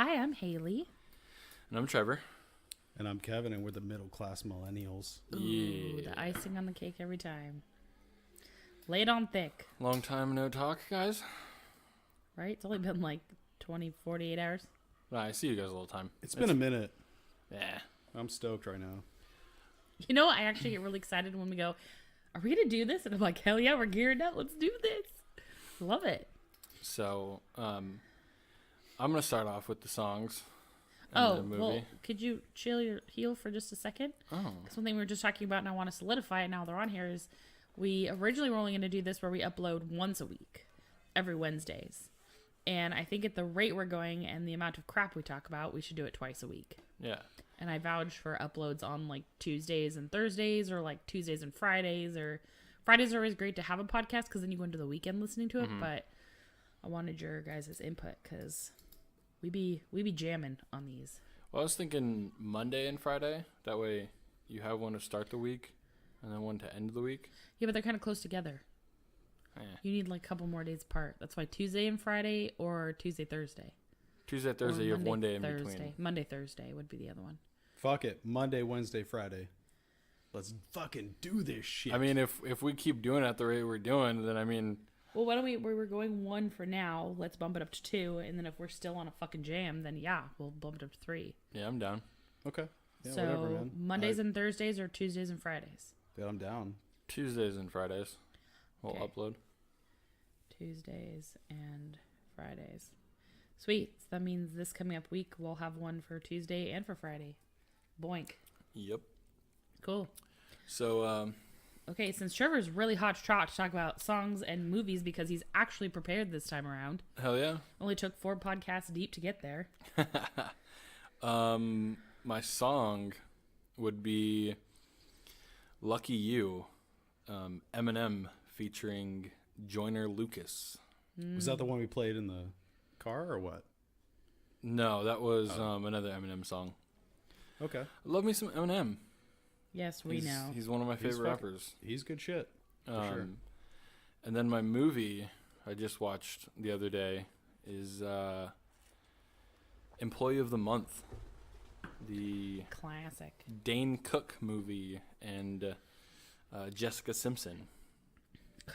Hi, I'm Hailey. And I'm Trevor. And I'm Kevin, and we're the Middle Class Millennials. Ooh, the icing on the cake every time. Lay it on thick. Long time no talk, guys. Right? It's only been like 48 hours. I see you guys all the time. It's been a minute. Yeah. I'm stoked right now. You know, I actually get really excited when we go, are we going to do this? And I'm like, hell yeah, we're geared up. Let's do this. Love it. So, I'm going to start off with the songs and the movie. Well, could you chill your heel for just a second? Oh. Because one thing we were just talking about and I want to solidify it now they're on here is we originally were only going to do this where we upload once a week, every Wednesdays. And I think at the rate we're going and the amount of crap we talk about, we should do it twice a week. Yeah. And I vouch for uploads on like Tuesdays and Thursdays or like Tuesdays and Fridays. Or Fridays are always great to have a podcast because then you go into the weekend listening to it. Mm-hmm. But I wanted your guys' input because we be jamming on these. Well, I was thinking Monday and Friday. That way you have one to start the week and then one to end the week. Yeah, but they're kind of close together. Yeah. You need like a couple more days apart. That's why Tuesday and Friday or Tuesday, Thursday. Tuesday, Thursday, you have one day in between. Monday, Thursday would be the other one. Fuck it. Monday, Wednesday, Friday. Let's fucking do this shit. I mean, if we keep doing it at the rate we're doing, then I mean... Well, why don't we are going one for now. Let's bump it up to 2. And then if we're still on a fucking jam, then yeah, we'll bump it up to 3. Yeah, I'm down. Okay. Yeah, so whatever, man. Mondays and Thursdays or Tuesdays and Fridays? Yeah, I'm down. Tuesdays and Fridays. We'll upload. Tuesdays and Fridays. Sweet. So that means this coming up week, we'll have one for Tuesday and for Friday. Boink. Yep. Cool. So, Okay, since Trevor's really hot trot to talk about songs and movies because he's actually prepared this time around. hell yeah. Only took 4 podcasts deep to get there. My song would be Lucky You, Eminem featuring Joyner Lucas. Was that the one we played in the car or what? No, that was another Eminem song. Okay. I love me some Eminem. Yes, we know. He's one of my favorite rappers. He's good shit. For sure. And then my movie I just watched the other day is Employee of the Month. The Classic. Dane Cook movie and Jessica Simpson.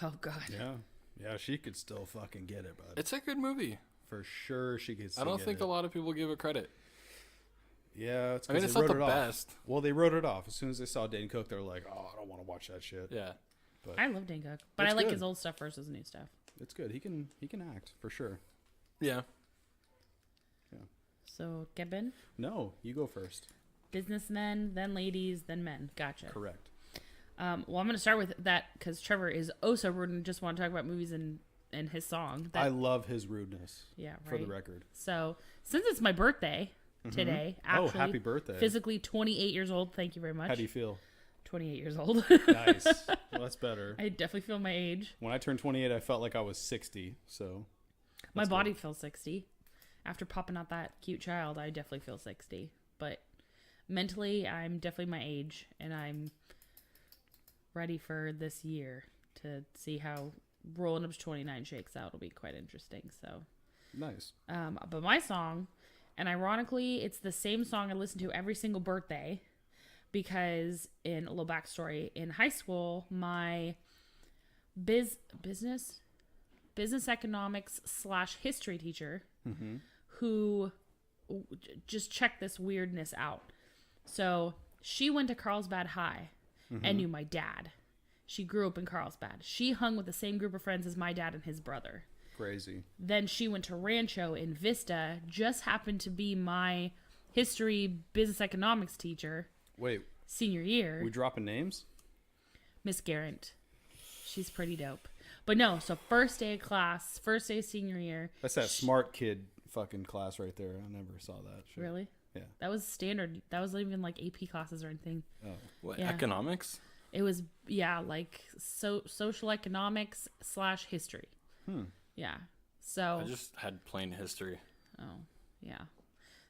Oh, God. Yeah. Yeah, she could still fucking get it, bud. It's a good movie. For sure she could still I don't get think it. a lot of people give it credit. Yeah, it's I mean, because it's they not wrote the it off. best. Well, they wrote it off. As soon as they saw Dane Cook, they were like, oh, I don't want to watch that shit. Yeah. But I love Dane Cook, but It's I like good. his old stuff versus new stuff. it's good. He can act, for sure. Yeah. So, Kevin, No, you go first. businessmen, then ladies, then men. Gotcha. Correct. Well, I'm going to start with that because Trevor is oh so rude and just want to talk about movies and his song. I love his rudeness, yeah, right. for the record. So, since it's my birthday today, actually, Oh, happy birthday. physically 28 years old. Thank you very much. How do you feel? 28 years old. Nice. Well, that's better. I definitely feel my age. When I turned 28, I felt like I was 60, so... My that's body good. feels 60. After popping out that cute child, I definitely feel 60. But mentally, I'm definitely my age, and I'm ready for this year to see how rolling up to 29 shakes out. It'll be quite interesting. So, Nice. but my song, and ironically, it's the same song I listen to every single birthday because in a little backstory, in high school, my business economics / history teacher who just checked this weirdness out. So she went to Carlsbad High and knew my dad. She grew up in Carlsbad. She hung with the same group of friends as my dad and his brother. Crazy. Then she went to Rancho in Vista, just happened to be my history business economics teacher Wait, senior year. we dropping names? Miss Garrett. She's pretty dope. But no, so first day of class, first day of senior year. That's that smart kid fucking class right there. I never saw that shit. Really? Yeah. That was standard. That was not even like AP classes or anything. Oh. What, Yeah. economics? It was, yeah, like social economics / history. Yeah. So. I just had plain history. Oh, yeah.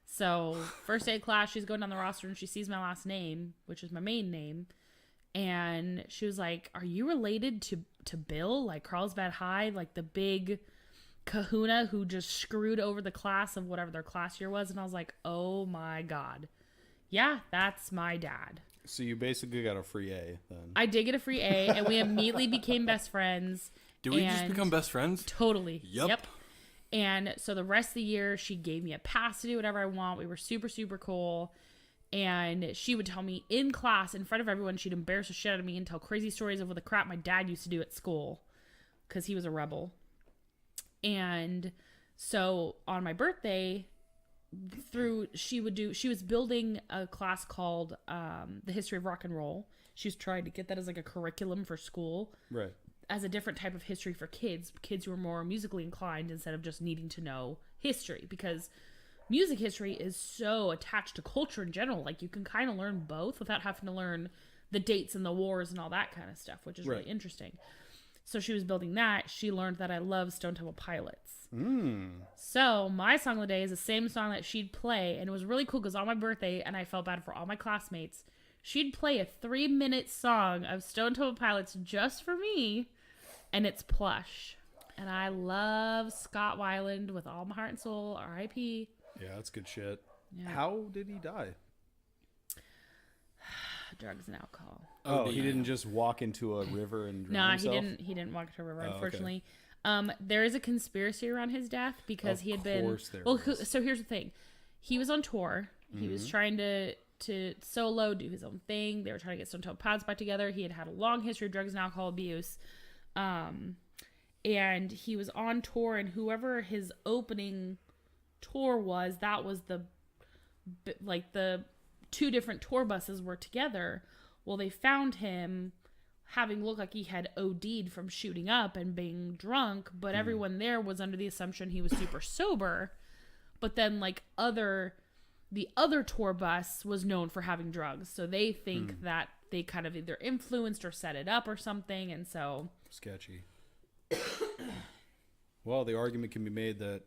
So first day of class, she's going down the roster and she sees my last name, which is my main name. And she was like, are you related to Bill? Like Carlsbad High, like the big kahuna who just screwed over the class of whatever their class year was. And I was like, oh my God. Yeah, that's my dad. So you basically got a free A then. I did get a free A, and we immediately became best friends. Do we just become best friends? Totally. Yep. And so the rest of the year, she gave me a pass to do whatever I want. We were super, super cool. And she would tell me in class, in front of everyone, she'd embarrass the shit out of me and tell crazy stories of what the crap my dad used to do at school because he was a rebel. And so on my birthday, she was building a class called the History of Rock and Roll. She was trying to get that as like a curriculum for school. Right. As a different type of history for kids who are more musically inclined instead of just needing to know history, because music history is so attached to culture in general. Like, you can kind of learn both without having to learn the dates and the wars and all that kind of stuff, which is really interesting. So she was building that. She learned that I love Stone Temple Pilots. So my song of the day is the same song that she'd play, and it was really cool because on my birthday, and I felt bad for all my classmates, she'd play a 3-minute song of Stone Temple Pilots just for me, and it's Plush. And I love Scott Weiland with all my heart and soul. R.I.P. Yeah, that's good shit. Yeah. How did he die? Drugs and alcohol. Oh, he didn't just walk into a river and drown himself? He didn't walk into a river, unfortunately. Okay. There is a conspiracy around his death because he had been... So here's the thing. He was on tour. He was trying to solo do his own thing. They were trying to get Stone Temple Pilots back together. He had a long history of drugs and alcohol abuse. And he was on tour, and whoever his opening tour was, that was the 2 different tour buses were together. Well, they found him having looked like he had OD'd from shooting up and being drunk, but everyone there was under the assumption he was super sober. But then the other tour bus was known for having drugs, so they think that they kind of either influenced or set it up or something, and so sketchy. Well, the argument can be made that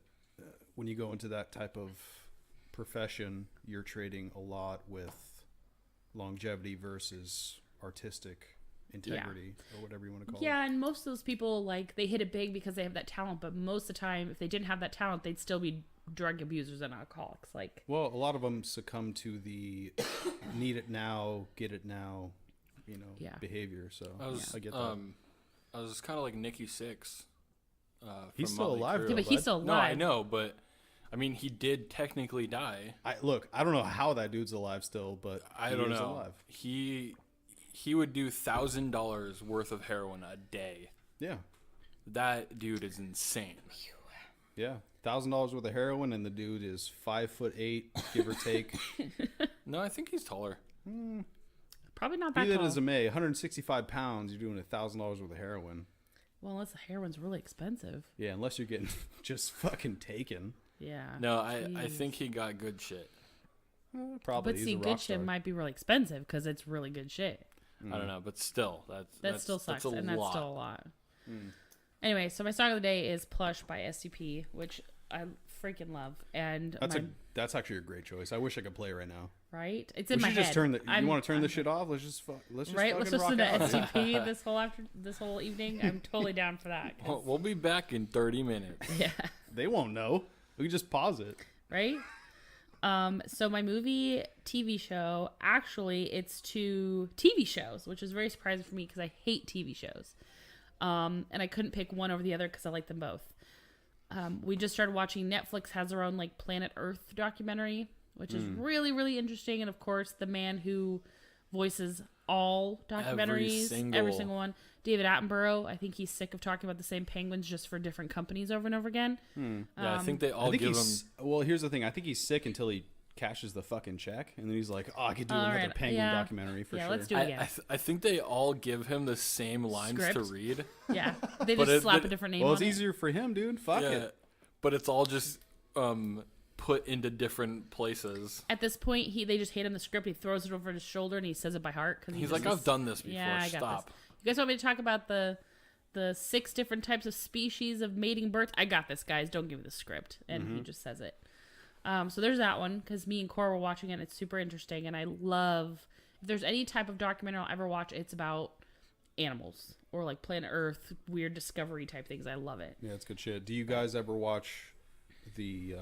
when you go into that type of profession, you're trading a lot with longevity versus artistic integrity, or whatever you want to call it. Yeah, and most of those people, like, they hit it big because they have that talent, but most of the time, if they didn't have that talent, they'd still be drug abusers and alcoholics. Like, well, a lot of them succumb to the need it now, get it now, behavior. So I get that. I was kind of like Nikki Sixx. He's still alive, but he's still alive. No, I know, but I mean, he did technically die. I don't know how that dude's alive still, but I don't know. Alive. He would do $1,000 worth of heroin a day. Yeah, that dude is insane. Yeah, $1,000 worth of heroin, and the dude is 5'8", give or take. No, I think he's taller. Probably not that tall. Be that as it may, 165 pounds. You're doing $1,000 worth of heroin. Well, unless the heroin's really expensive. Yeah, unless you're getting just fucking taken. Yeah. No, I think he got good shit. Probably. But see, good shit might be really expensive because it's really good shit. I don't know, but still, that still sucks, that's and that's still a lot. Anyway, so my song of the day is "Plush" by STP, which I freaking love, and that's actually a great choice. I wish I could play it right now. Right? It's in my head. You want to turn this shit off? Let's just right. Let's listen to STP this whole evening. I'm totally down for that. We'll be back in 30 minutes. Yeah. They won't know. We can just pause it. Right. So my movie TV show, actually, it's 2 TV shows, which is very surprising for me because I hate TV shows. And I couldn't pick one over the other because I like them both. We just started watching. Netflix has their own like Planet Earth documentary, which is really, really interesting. And of course, the man who voices all documentaries, every single one, David Attenborough. I think he's sick of talking about the same penguins just for different companies over and over again. Yeah, I think they all give him. Well, here's the thing. I think he's sick until he cashes the fucking check, and then he's like, "Oh, I could do another penguin documentary for sure." Yeah, let's do it again. I think they all give him the same lines to read. Yeah, they just slap a different name. Well, it's easier for him, dude. Fuck it. But it's all just put into different places. At this point, they just hand him the script. He throws it over his shoulder and he says it by heart. He's like, "I've done this before. Yeah, I got Stop." This. You guys want me to talk about the 6 different types of species of mating birds? I got this, guys. Don't give me the script. And he just says it. So there's that one, because me and Cora were watching it, and it's super interesting. And I love, if there's any type of documentary I'll ever watch, it's about animals or like Planet Earth, weird discovery type things. I love it. Yeah, it's good shit. Do you guys ever watch the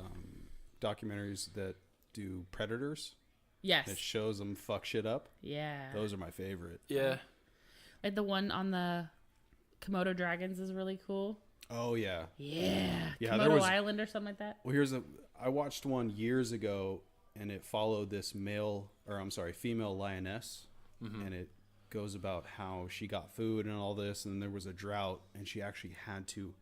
documentaries that do predators? Yes. It shows them fuck shit up. Yeah. Those are my favorite. Yeah. Like the one on the Komodo dragons is really cool. Oh yeah. Yeah. Yeah, Komodo Island or something like that. Well, I watched one years ago, and it followed this female lioness, and it goes about how she got food and all this, and there was a drought, and she actually had to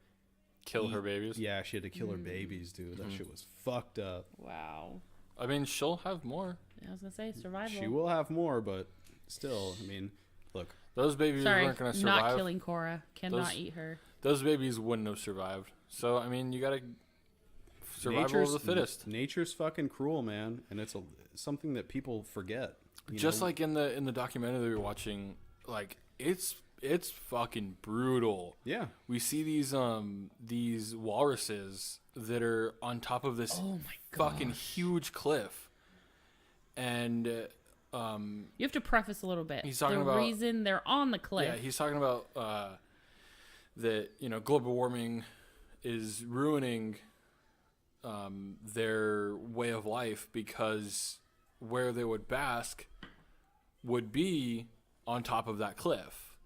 Kill her babies. Yeah, she had to kill her babies, dude. That shit was fucked up. Wow. I mean, she'll have more. I was gonna say survival. She will have more, but still, I mean, look. Those babies weren't going to survive. Not killing Cora. Cannot eat her. Those babies wouldn't have survived. So, I mean, you got to survival of the fittest. Nature's fucking cruel, man, and it's something that people forget. Just like in the documentary that we were watching, like it's fucking brutal. Yeah. We see these walruses that are on top of this fucking huge cliff. And you have to preface a little bit. He's talking the about the reason they're on the cliff. Yeah, he's talking about that global warming is ruining their way of life, because where they would bask would be on top of that cliff,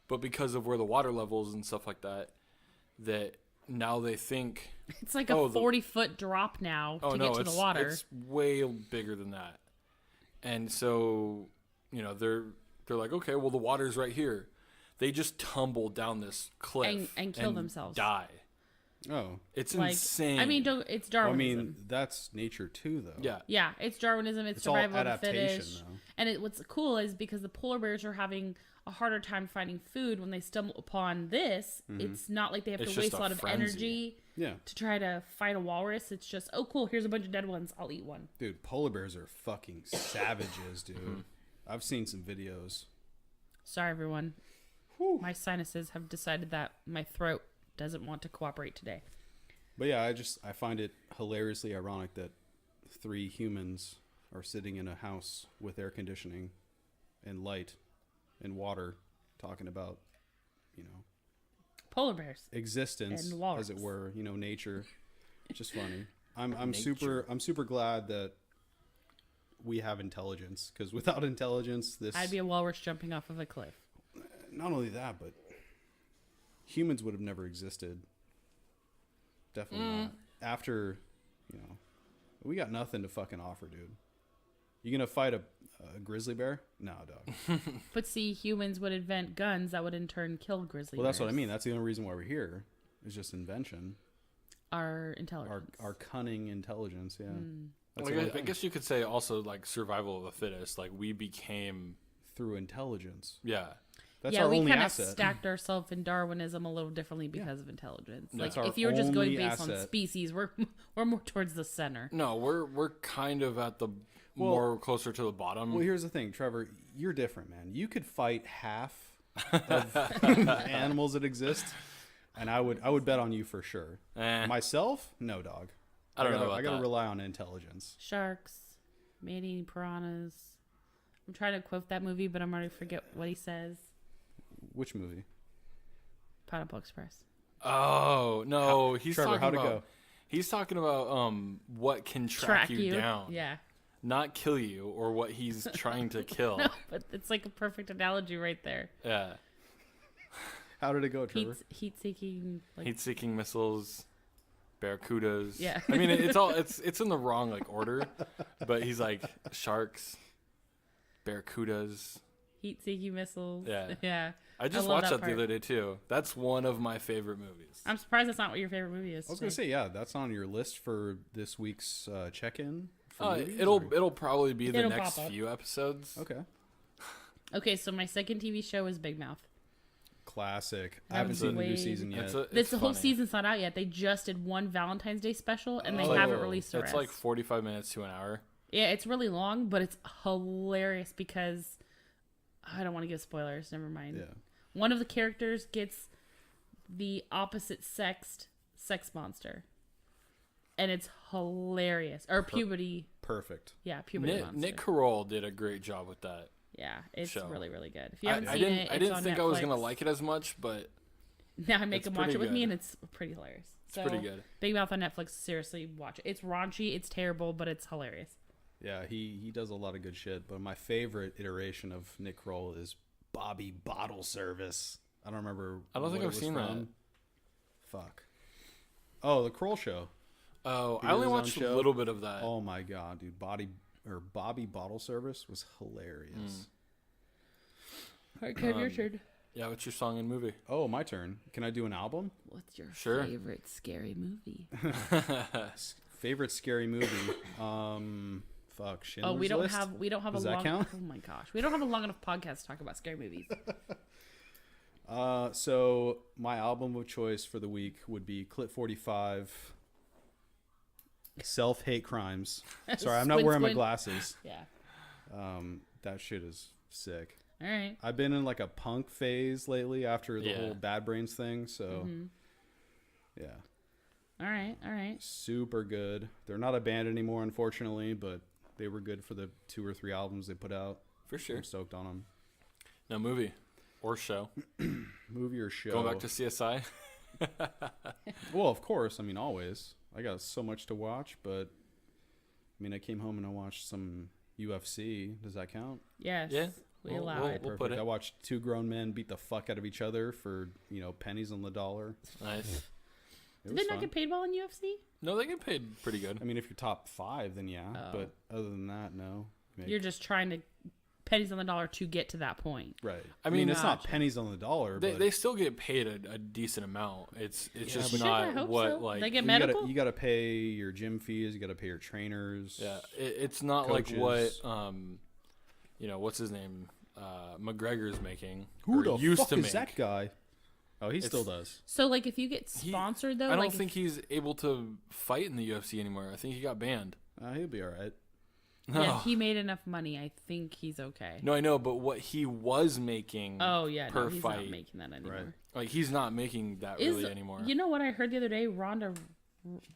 but because of where the water levels and stuff like that now they think it's like a 40-foot drop now to get to the water. It's way bigger than that. And so, they're like, okay, well, the water's right here. They just tumble down this cliff and kill themselves. Die. Oh, it's insane. I mean, it's Darwinism. I mean, that's nature too, though. Yeah. Yeah, it's Darwinism. It's all survival of the adaptation, fittest. though. And what's cool is because the polar bears are having a harder time finding food when they stumble upon this. It's not like they have to waste a lot of energy to try to fight a walrus. It's just, oh, cool, here's a bunch of dead ones. I'll eat one. Dude, polar bears are fucking savages, dude. I've seen some videos. Sorry, everyone. Whew. My sinuses have decided that my throat doesn't want to cooperate today. But yeah, I find it hilariously ironic that 3 humans are sitting in a house with air conditioning and light and water talking about, polar bears, existence, and as it were, nature. It's just funny. I'm super glad that we have intelligence, because without intelligence, I'd be a walrus jumping off of a cliff. Not only that, but humans would have never existed. Definitely not. After, we got nothing to fucking offer, dude. You gonna fight a grizzly bear? No, dog. But see, humans would invent guns that would in turn kill grizzly bears. Well, that's what I mean. That's the only reason why we're here. It's just invention. Our intelligence. Our cunning intelligence, yeah. I guess you could say also, like, survival of the fittest. Like, we became... through intelligence. Yeah. That's our only asset. We kind of stacked ourselves in Darwinism a little differently because of intelligence. That's like, if you were just going based on species, we're more towards the center. No, we're kind of at the more closer to the bottom. Well, here's the thing, Trevor. You're different, man. You could fight half of the animals that exist, and I would bet on you for sure. Myself, no, dog. I don't know about I gotta rely on intelligence. Sharks, man-eating piranhas. I'm trying to quote that movie, but I'm already forget what he says. Which movie? Pineapple Express. Oh no, Trevor, how'd it go? He's talking about what can track you down. Yeah. Not kill you, or what he's trying to kill. No, but it's like a perfect analogy right there. Yeah. How did it go, Trevor? Heat-seeking. Heat-seeking missiles, barracudas. Yeah. I mean, it's in the wrong order, but he's like sharks, barracudas. Heat-seeking missiles. Yeah. Yeah. I just watched that the other day too. That's one of my favorite movies. I'm surprised that's not what your favorite movie is. I was gonna say, yeah, that's on your list for this week's check-in. It'll probably be the next few episodes. Okay, so my second TV show is Big Mouth. Classic. I haven't seen the new season yet. The whole season's not out yet. They just did one Valentine's Day special, and they haven't released the rest. It's like 45 minutes to an hour. Yeah, it's really long, but it's hilarious because I don't want to give spoilers. Never mind. Yeah. One of the characters gets the opposite sex monster. And it's hilarious. Or puberty. Perfect. Yeah, puberty monster. Nick Carroll did a great job with that. Yeah, it's show. really, really good. If you haven't I seen didn't, it, I it's didn't on think Netflix. I was gonna like it as much, but Now I make it's them watch pretty it with me, good. and it's pretty hilarious. it's pretty good. Big Mouth on Netflix. Seriously, watch it. It's raunchy. It's terrible, but it's hilarious. Yeah, he does a lot of good shit. But my favorite iteration of Nick Kroll is Bobby Bottle Service. I don't remember. I don't think what I've it was seen from. Fuck. Oh, the Kroll Show. Oh, He I did only his own watched a show? little bit of that. Oh my god, dude! Bobby Bottle Service was hilarious. All right, Kev, your turn. Yeah, what's your song and movie? Oh, my turn. Can I do an album? What's your Sure. favorite scary movie? Favorite scary movie? Fuck. Schindler's Oh, we don't List? have Does a that long. count? Oh my gosh, we don't have a long enough podcast to talk about scary movies. So my album of choice for the week would be Clip 45. Self-Hate Crimes. Sorry, I'm not Squint, wearing my squint. glasses. Yeah. That shit is sick. All right. I've been in like a punk phase lately after the Yeah. whole Bad Brains thing. So, yeah, All right. All right. super good. They're not a band anymore, unfortunately, but they were good for the 2 or 3 albums they put out. For sure. I'm stoked on them. No, movie or show. Movie or show? Going back to CSI. Well, of course. I mean, always. I got so much to watch, but I mean, I came home and I watched some UFC. Does that count? Yes. Yeah. We We'll- allow we'll- it. we'll put it. I watched 2 grown men beat the fuck out of each other for, pennies on the dollar. Nice. It Did was they not fun. get paid well in UFC? No, they get paid pretty good. I mean, if you're top 5, then yeah. Oh. But other than that, no. You're just trying to pennies on the dollar to get to that point. Right. I I mean, mean, it's not Gotcha. pennies on the dollar, They, but they still get paid a decent amount. It's just Shit, I not hope what so. like. They get you medical. gotta, you gotta pay your gym fees. You gotta pay your trainers. Yeah, it's not Coaches. like what what's his name, McGregor's making. Who or the used fuck to is make. that guy? Oh, he still does. So, like, if you get sponsored, though, I don't like, think he's able to fight in the UFC anymore. I think he got banned. He'll be all right. No, yeah, he made enough money. I think he's okay. no, I know, but what he was making. Oh yeah, per no, he's fight. not making that anymore. Right. Like he's not making that really anymore. You know what I heard the other day? Ronda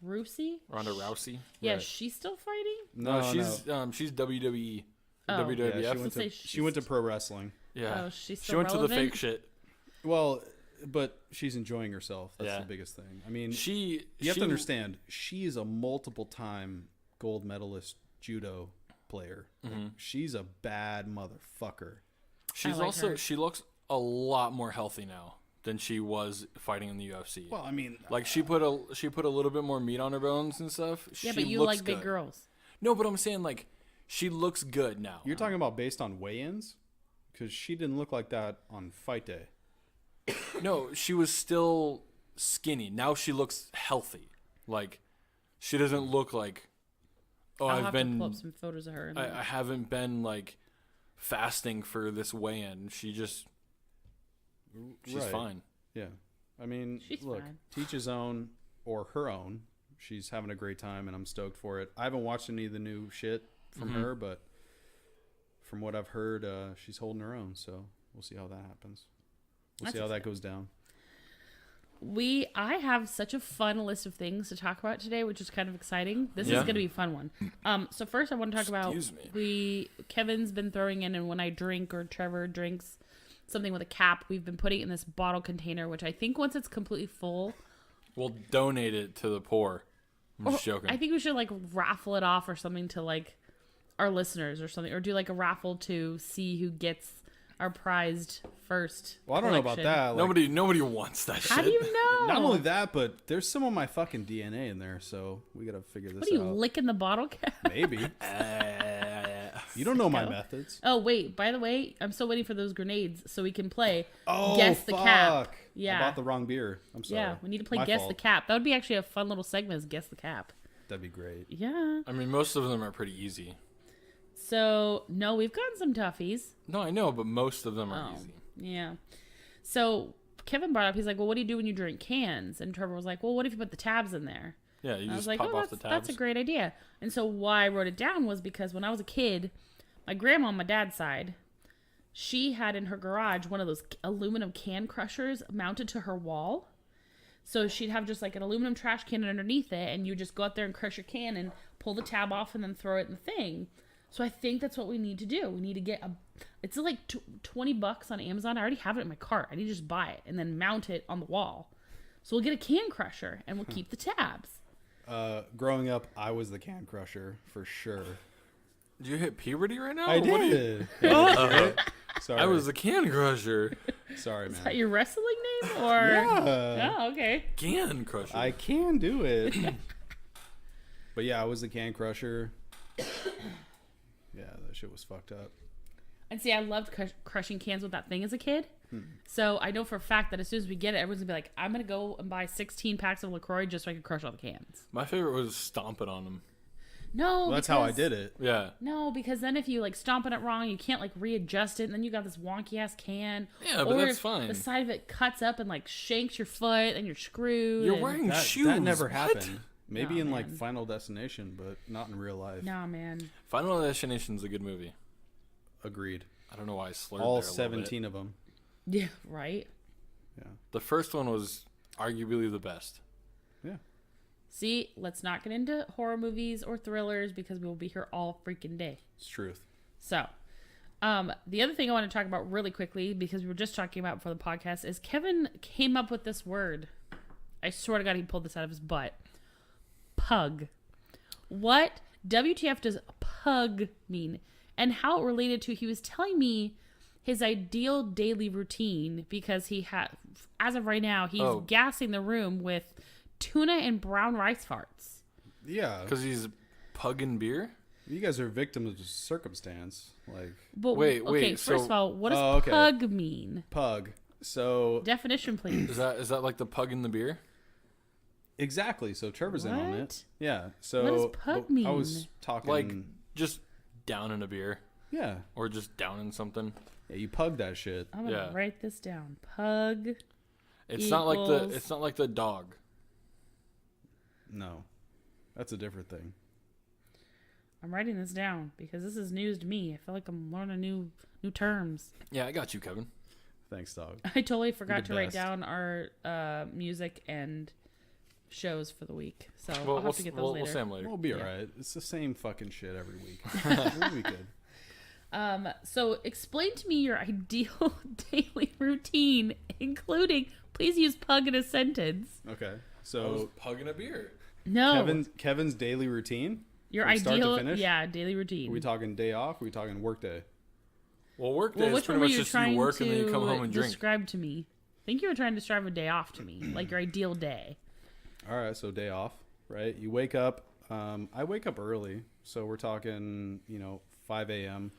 Rousey. Ronda Rousey. Yeah, Right. she's still fighting. No, no. she's WWE. Oh. Yeah, WWF. she went to pro wrestling. Yeah. Oh, she's She still went to the relevant? fake shit. Well, but she's enjoying herself. That's Yeah. the biggest thing. I mean, You you have to understand, she is a multiple-time gold medalist judo player. Mm-hmm. Like, she's a bad motherfucker. She's like also her. she looks a lot more healthy now than she was fighting in the UFC. Well, I mean, Like she put a little bit more meat on her bones and stuff. Yeah, She but you looks like big good. girls. No, but I'm saying like she looks good now. you're talking about based on weigh-ins? Because she didn't look like that on fight day. No, she was still skinny. Now she looks healthy. Like she doesn't look like I'll I've have been to pull up some photos of her. And I haven't been like fasting for this weigh-in. She's Right. fine. Yeah. I mean, She's look, fine. teach his own or her own. She's having a great time, and I'm stoked for it. I haven't watched any of the new shit from Mm-hmm. her, but from what I've heard, she's holding her own. So we'll see how that happens. We'll That's see how that exciting. goes down. I have such a fun list of things to talk about today, which is kind of exciting. This Yeah. is going to be a fun one. So first I want to talk about Excuse me. Kevin's been throwing in, and when I drink or Trevor drinks something with a cap, we've been putting it in this bottle container, which I think once it's completely full, We'll donate it to the poor. I'm just joking. I think we should like raffle it off or something to like our listeners or something, or do like a raffle to see who gets our prized first. Well, I don't know about collection. that. Like, Nobody wants that How shit. do you know? not only that, but there's some of my fucking DNA in there, so we gotta figure this What are you out. licking the bottle cap? Maybe. You don't know my Sicko. methods. Oh wait, by the way, I'm still waiting for those grenades so we can play Oh, Guess the Cap. fuck. Yeah. I bought the wrong beer. I'm sorry. Yeah, we need to play My Guess fault. the Cap. That would be actually a fun little segment is Guess the Cap. That'd be great. Yeah. I mean, most of them are pretty easy. So, no, we've gotten some toughies. No, I know, but most of them are Oh, easy. yeah. So, Kevin brought up, he's like, well, what do you do when you drink cans? And Trevor was like, well, what if you put the tabs in there? Yeah, you I was just like, pop oh, off the tabs. that's a great idea. And so why I wrote it down was because when I was a kid, my grandma on my dad's side, she had in her garage one of those aluminum can crushers mounted to her wall. So she'd have just like an aluminum trash can underneath it, and you just go out there and crush your can and pull the tab off and then throw it in the thing. So I think that's what we need to do. We need to get it's like $20 on Amazon. I already have it in my cart. I need to just buy it and then mount it on the wall. So we'll get a can crusher and we'll keep the tabs. Growing up, I was the can crusher for sure. Did you hit puberty right now? I did. Yeah, sorry. I was the can crusher. Sorry, man. Is that your wrestling name? Or Yeah. Oh, okay. Can crusher. I can do it. But yeah, I was the can crusher. Yeah, that shit was fucked up. And see, I loved crushing cans with that thing as a kid. So I know for a fact that as soon as we get it, everyone's going to be like, I'm going to go and buy 16 packs of LaCroix just so I can crush all the cans. My favorite was stomping on them. No, Well, that's how I did it. Yeah. No, because then if you like stomp on it wrong, you can't like readjust it, and then you got this wonky ass can. Yeah, but that's fine. The side of it cuts up and like shanks your foot, and you're screwed. You're wearing shoes. That never What? happened. Maybe Nah, in like man. Final Destination, but not in real life. Nah, man. Final Destination's a good movie. Agreed. I don't know why I slurred All there a little bit. 17 of them. Yeah, right. Yeah. The first one was arguably the best. Yeah. See, let's not get into horror movies or thrillers because we will be here all freaking day. It's truth. So, the other thing I want to talk about really quickly, because we were just talking about before the podcast, is Kevin came up with this word. I swear to God, he pulled this out of his butt. Pug. What WTF does pug mean? And how it related to, he was telling me his ideal daily routine, because he had, as of right now, he's gassing the room with tuna and brown rice farts. Yeah. Because he's pugging beer? You guys are victims of circumstance. Like, But, Wait, okay, so- first of all, what does pug mean? pug. So Definition, please. Is that like the pug in the beer? exactly. So Trevor's in on What? it. Yeah. So What does pug mean? I was talking Like just down in a beer yeah. or just down in something? Yeah, you pug that shit. I'm gonna Yeah. write this down. Pug. It's Equals- not like the dog. No. That's a different thing. I'm writing this down because this is news to me. I feel like I'm learning new terms. Yeah, I got you, Kevin. Thanks, dog. I totally forgot the to write best. down our music and shows for the week, so Well, I'll have to get those we'll later. say them later. We'll be Yeah. alright. It's the same fucking shit every week. We'll be good. So explain to me your ideal daily routine, including please use pug in a sentence. Okay. I was So pugging a beer. No, Kevin's daily routine. your from start to ideal, finish? yeah, daily routine. Are we talking day off? Are we talking work day? Well, work day Well, is which pretty one were much you just you trying work and then you come home to and drink. describe to me? I think you were trying to describe a day off to me, like your ideal day. All right, so day off, right? You wake up. I wake up early, so we're talking, 5 a.m.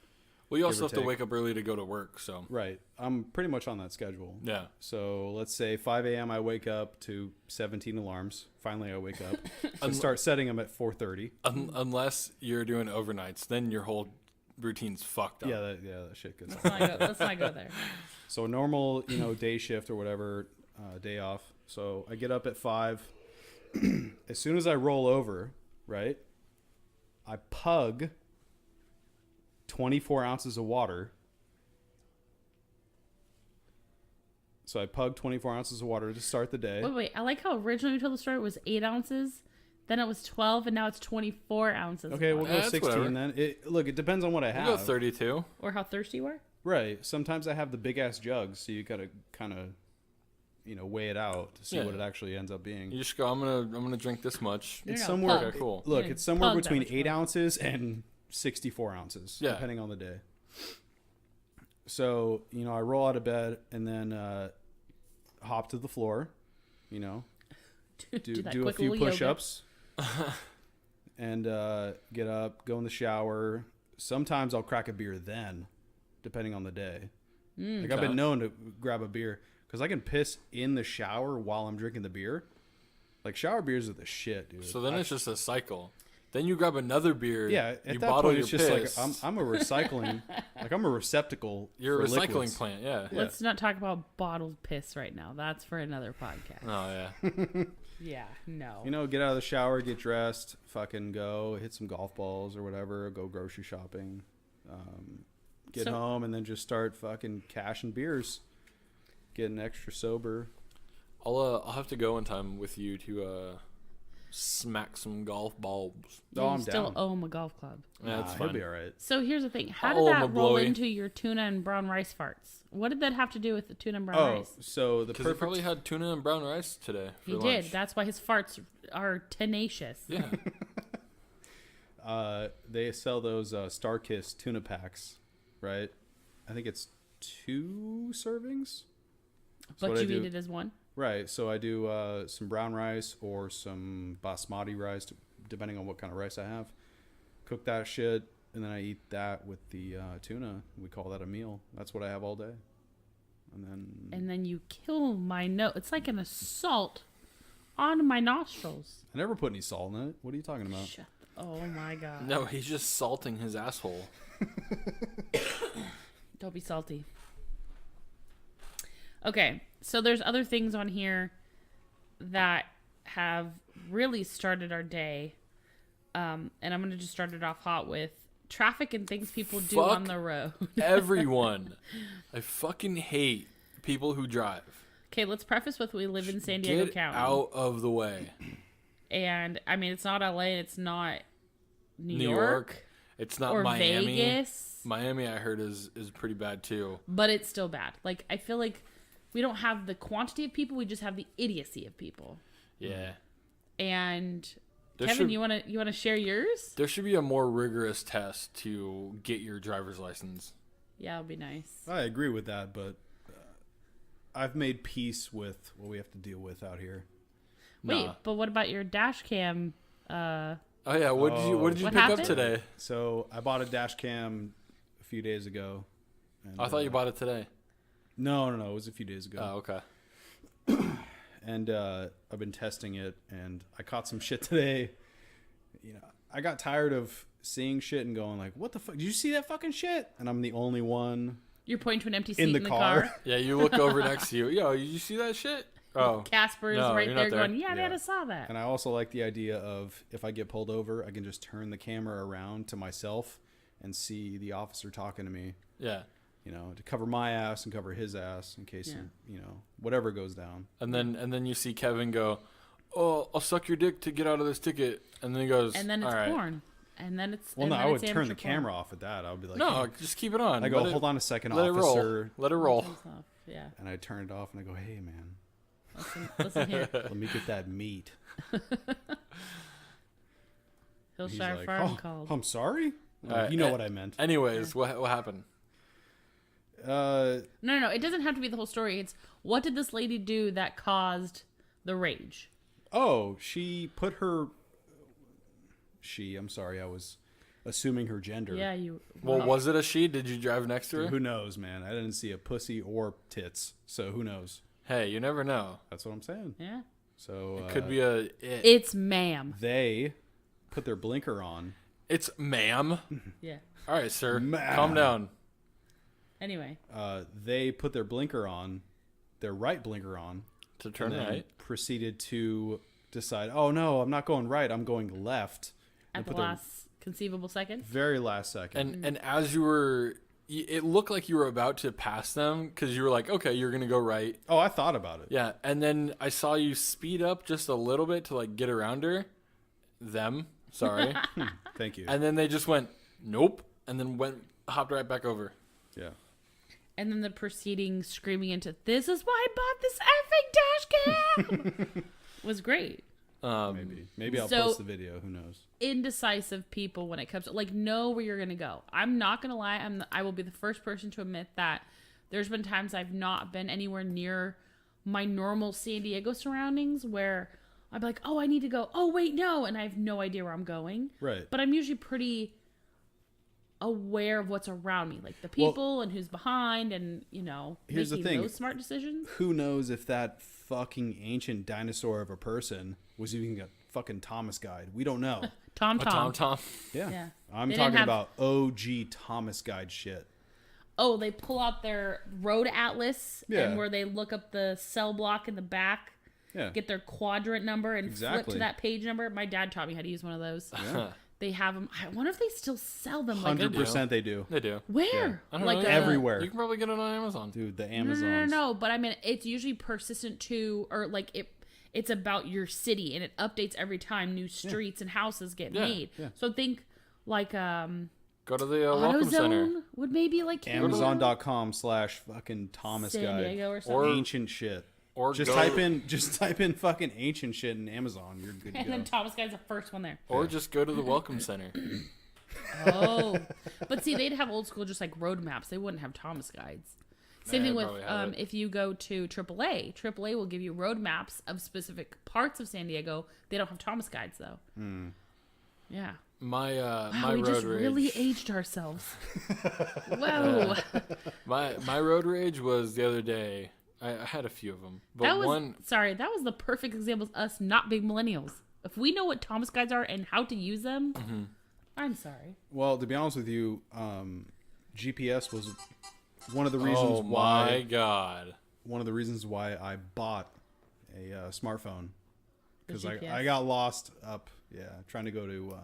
Well, you give also or have to take. wake up early to go to work, so Right. I'm pretty much on that schedule. yeah. So let's say 5 a.m. I wake up to 17 alarms. Finally, I wake up. So Un- start setting them at 4:30. Unless you're doing overnights, then your whole routine's fucked up. Yeah, that shit gets. Let's not go there. So normal, day shift or whatever, day off. So I get up at 5. As soon as I roll over, right, I pug 24 ounces of water. So I pug 24 ounces of water to start the day. Wait. I like how originally we told the story it was 8 ounces, then it was 12, and now it's 24 ounces. Okay, of we'll water. go That's 16 whatever. then. It depends on what I You have. go 32. Or how thirsty you were. Right. Sometimes I have the big ass jugs, so you gotta kind of, weigh it out to see Yeah. what it actually ends up being. You just go. I'm gonna drink this much. You're It's gonna somewhere. pug. Okay, cool. Look, Yeah, it's somewhere pug that between much 8 water. ounces and 64 ounces, Yeah. depending on the day. So I roll out of bed and then hop to the floor. Do Do that a quick few little yoga. push-ups, and get up, go in the shower. Sometimes I'll crack a beer then, depending on the day. Like I've Okay. been known to grab a beer because I can piss in the shower while I'm drinking the beer. Like shower beers are the shit, dude. So then it's just a cycle. Then you grab another beer. yeah. At you that bottle point, it's your just piss. like I'm a recycling, like I'm a receptacle. You're a for recycling liquids. plant. Yeah. Yeah. Let's not talk about bottled piss right now. That's for another podcast. Oh yeah. Yeah, no. Get out of the shower, get dressed, fucking go, hit some golf balls or whatever, go grocery shopping, get So- home, and then just start fucking cashing beers, getting extra sober. I'll have to go one time with you to smack some golf balls. Oh, I'm You still down. owe him a golf club. Yeah, that's He'll fine. be all right. So here's the thing. How Oh, did my that roll boy. into your tuna and brown rice farts? What did that have to do with the tuna and brown Oh, rice? so the Because he perfect. probably had tuna and brown rice today for He lunch. did. That's why his farts are tenacious. Yeah. They sell those Starkist tuna packs, right? I think it's 2 servings. But what I you do. eat it as one? Right. So I do some brown rice or some basmati rice, depending on what kind of rice I have. Cook that shit, and then I eat that with the tuna. We call that a meal. That's what I have all day. And then you kill my nose. It's like an assault on my nostrils. I never put any salt in it. What are you talking about? Shut Oh my god. No, he's just salting his asshole. Don't be salty. Okay, so there's other things on here that have really started our day. And I'm going to just start it off hot with traffic and things people do Fuck on the road. Everyone. I fucking hate people who drive. Okay, let's preface with we live in San Diego Get County. out of the way. And, I mean, it's not LA, it's not New New York. York. It's not or Miami. Vegas. Miami, I heard, is pretty bad too. But it's still bad. Like, I feel like we don't have the quantity of people, we just have the idiocy of people. Yeah. And There Kevin, should- you wanna share yours? There should be a more rigorous test to get your driver's license. Yeah, it'll be nice. I agree with that, but I've made peace with what we have to deal with out here. Wait, Nah. but what about your dash cam? Oh yeah, what did you What pick happened? up today? So I bought a dash cam a few days ago. And, I thought you bought it today. No, it was a few days ago. Oh, okay. And I've been testing it, and I caught some shit today. You know, I got tired of seeing shit and going like, "What the fuck? Did you see that fucking shit?" And I'm the only one You're pointing to an empty seat in in the the car. car. Yeah, you look over next to you. Yo, did you see that shit? Oh, Casper is No, right you're there not there. going, yeah, Yeah. I saw that. And I also like the idea of if I get pulled over, I can just turn the camera around to myself and see the officer talking to me. yeah. You know, to cover my ass and cover his ass in case Yeah. you know, whatever goes down. And then you see Kevin go, "Oh, I'll suck your dick to get out of this ticket." And then he goes, And then it's "All right." porn. And then it's Well, and no, then I would it's turn the amateur porn. camera off at that. I would be like, No, "Hey." just keep it on. I go, Let it- hold on a second, let it roll. officer. Let it roll. Turns off. Yeah. And I turn it off and I go, hey, man, Listen here. let me get that meat. Hillshire He's like, Farm oh, called. I'm sorry? I'm like, Alright, you know what I meant. Anyways, what happened? No. It doesn't have to be the whole story. It's what did this lady do that caused the rage? Oh, I'm sorry, I was assuming her gender. Yeah, you. Well, was it a she? Did you drive next to her? Who knows, man? I didn't see a pussy or tits, so who knows? Hey, you never know. That's what I'm saying. Yeah. So It could be a it. It's ma'am. they put their blinker on. It's ma'am. Yeah. All right, sir. Ma'am. Calm down. Anyway. They put their blinker on, their right blinker on, To turn and then right. proceeded to decide, oh no, I'm not going right, I'm going left. At And the put their last conceivable second. very last second. And as you were, it looked like you were about to pass them because you were like, okay, you're gonna go right. Oh, I thought about it. Yeah, and then I saw you speed up just a little bit to like get around her. Them, sorry. Thank you. And then they just went, nope, and then hopped right back over. Yeah. And then the proceeding screaming into, this is why I bought this effing dash cam was great. Maybe I'll So- post the video. Who knows? Indecisive people when it comes to, like, know where you're going to go. I'm not going to lie. I will be the first person to admit that there's been times I've not been anywhere near my normal San Diego surroundings where I'm like, oh, I need to go. Oh, wait, no. And I have no idea where I'm going. Right. But I'm usually pretty aware of what's around me, like the people and who's behind, and Here's the making thing. those smart decisions. Who knows if that fucking ancient dinosaur of a person was even a fucking Thomas guide? We don't know. Tom. Tom. Yeah. Yeah. I'm They didn't talking have- about OG Thomas guide shit. Oh, they pull out their road atlas Yeah. and where they look up the cell block in the back, Yeah. get their quadrant number, and flip Exactly. to that page number. My dad taught me how to use one of those. Yeah. They have them. I wonder if they still sell them. Like 100% they do. They do. where? I don't Like know. Everywhere. You can probably get it on Amazon. Dude, the No, Amazons. no. But I mean, it's usually persistent to, or like It's about your city, and it updates every time new streets and houses get made. Yeah. So think like go to the Welcome Center. Would maybe like Amazon.com/fucking Thomas San Guide Diego or something. or ancient shit. Or just type in fucking ancient shit in Amazon. You're good to and go. then Thomas Guide's the first one there. Or just go to the Welcome Center. Oh, but see, they'd have old school just like road maps. They wouldn't have Thomas Guides. Same thing with if you go to AAA. AAA will give you road maps of specific parts of San Diego. They don't have Thomas Guides though. Yeah. My we road just rage. really aged ourselves. Whoa. My road rage was the other day. I had a few of them, but that was the perfect example of us not being millennials. If we know what Thomas Guides are and how to use them, I'm sorry. Well, to be honest with you, GPS was one of the reasons my God. One of the reasons why I bought a smartphone, because I got lost up trying to go to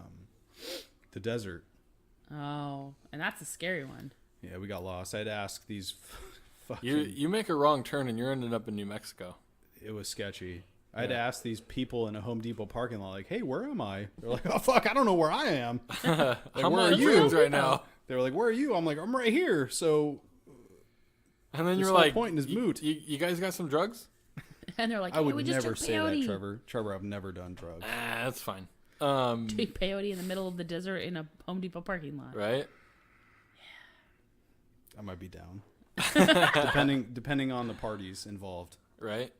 the desert. Oh, and that's a scary one. Yeah, we got lost. I had to ask these You make a wrong turn and you're ending up in New Mexico. It was sketchy. I had to ask these people in a Home Depot parking lot, like, "Hey, where am I?" They're like, "Oh fuck, I don't know where I am." Like, where are you right now? They were like, "Where are you?" I'm like, "I'm right here." So, and then you're like, "Point is moot." You guys got some drugs? And they're like, "I would we just never took say peyote." that, Trevor. Trevor, I've never done drugs. That's fine. Doing peyote in the middle of the desert in a Home Depot parking lot, right? Yeah, I might be down. depending on the parties involved, right?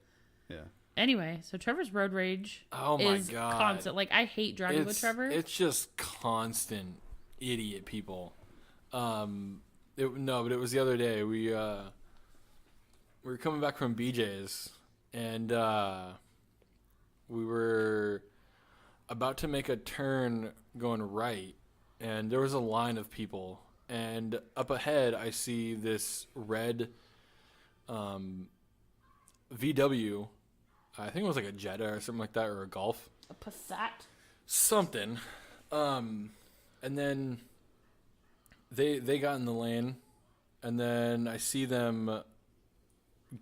Yeah. Anyway, so Trevor's road rage is constant. Like, I hate driving with Trevor. It's just constant idiot people. But it was the other day. We were coming back from BJ's, and we were about to make a turn going right, and there was a line of people. And up ahead, I see this red VW. I think it was like a Jetta or something like that, or a Golf. A Passat. Something. And then they got in the lane, and then I see them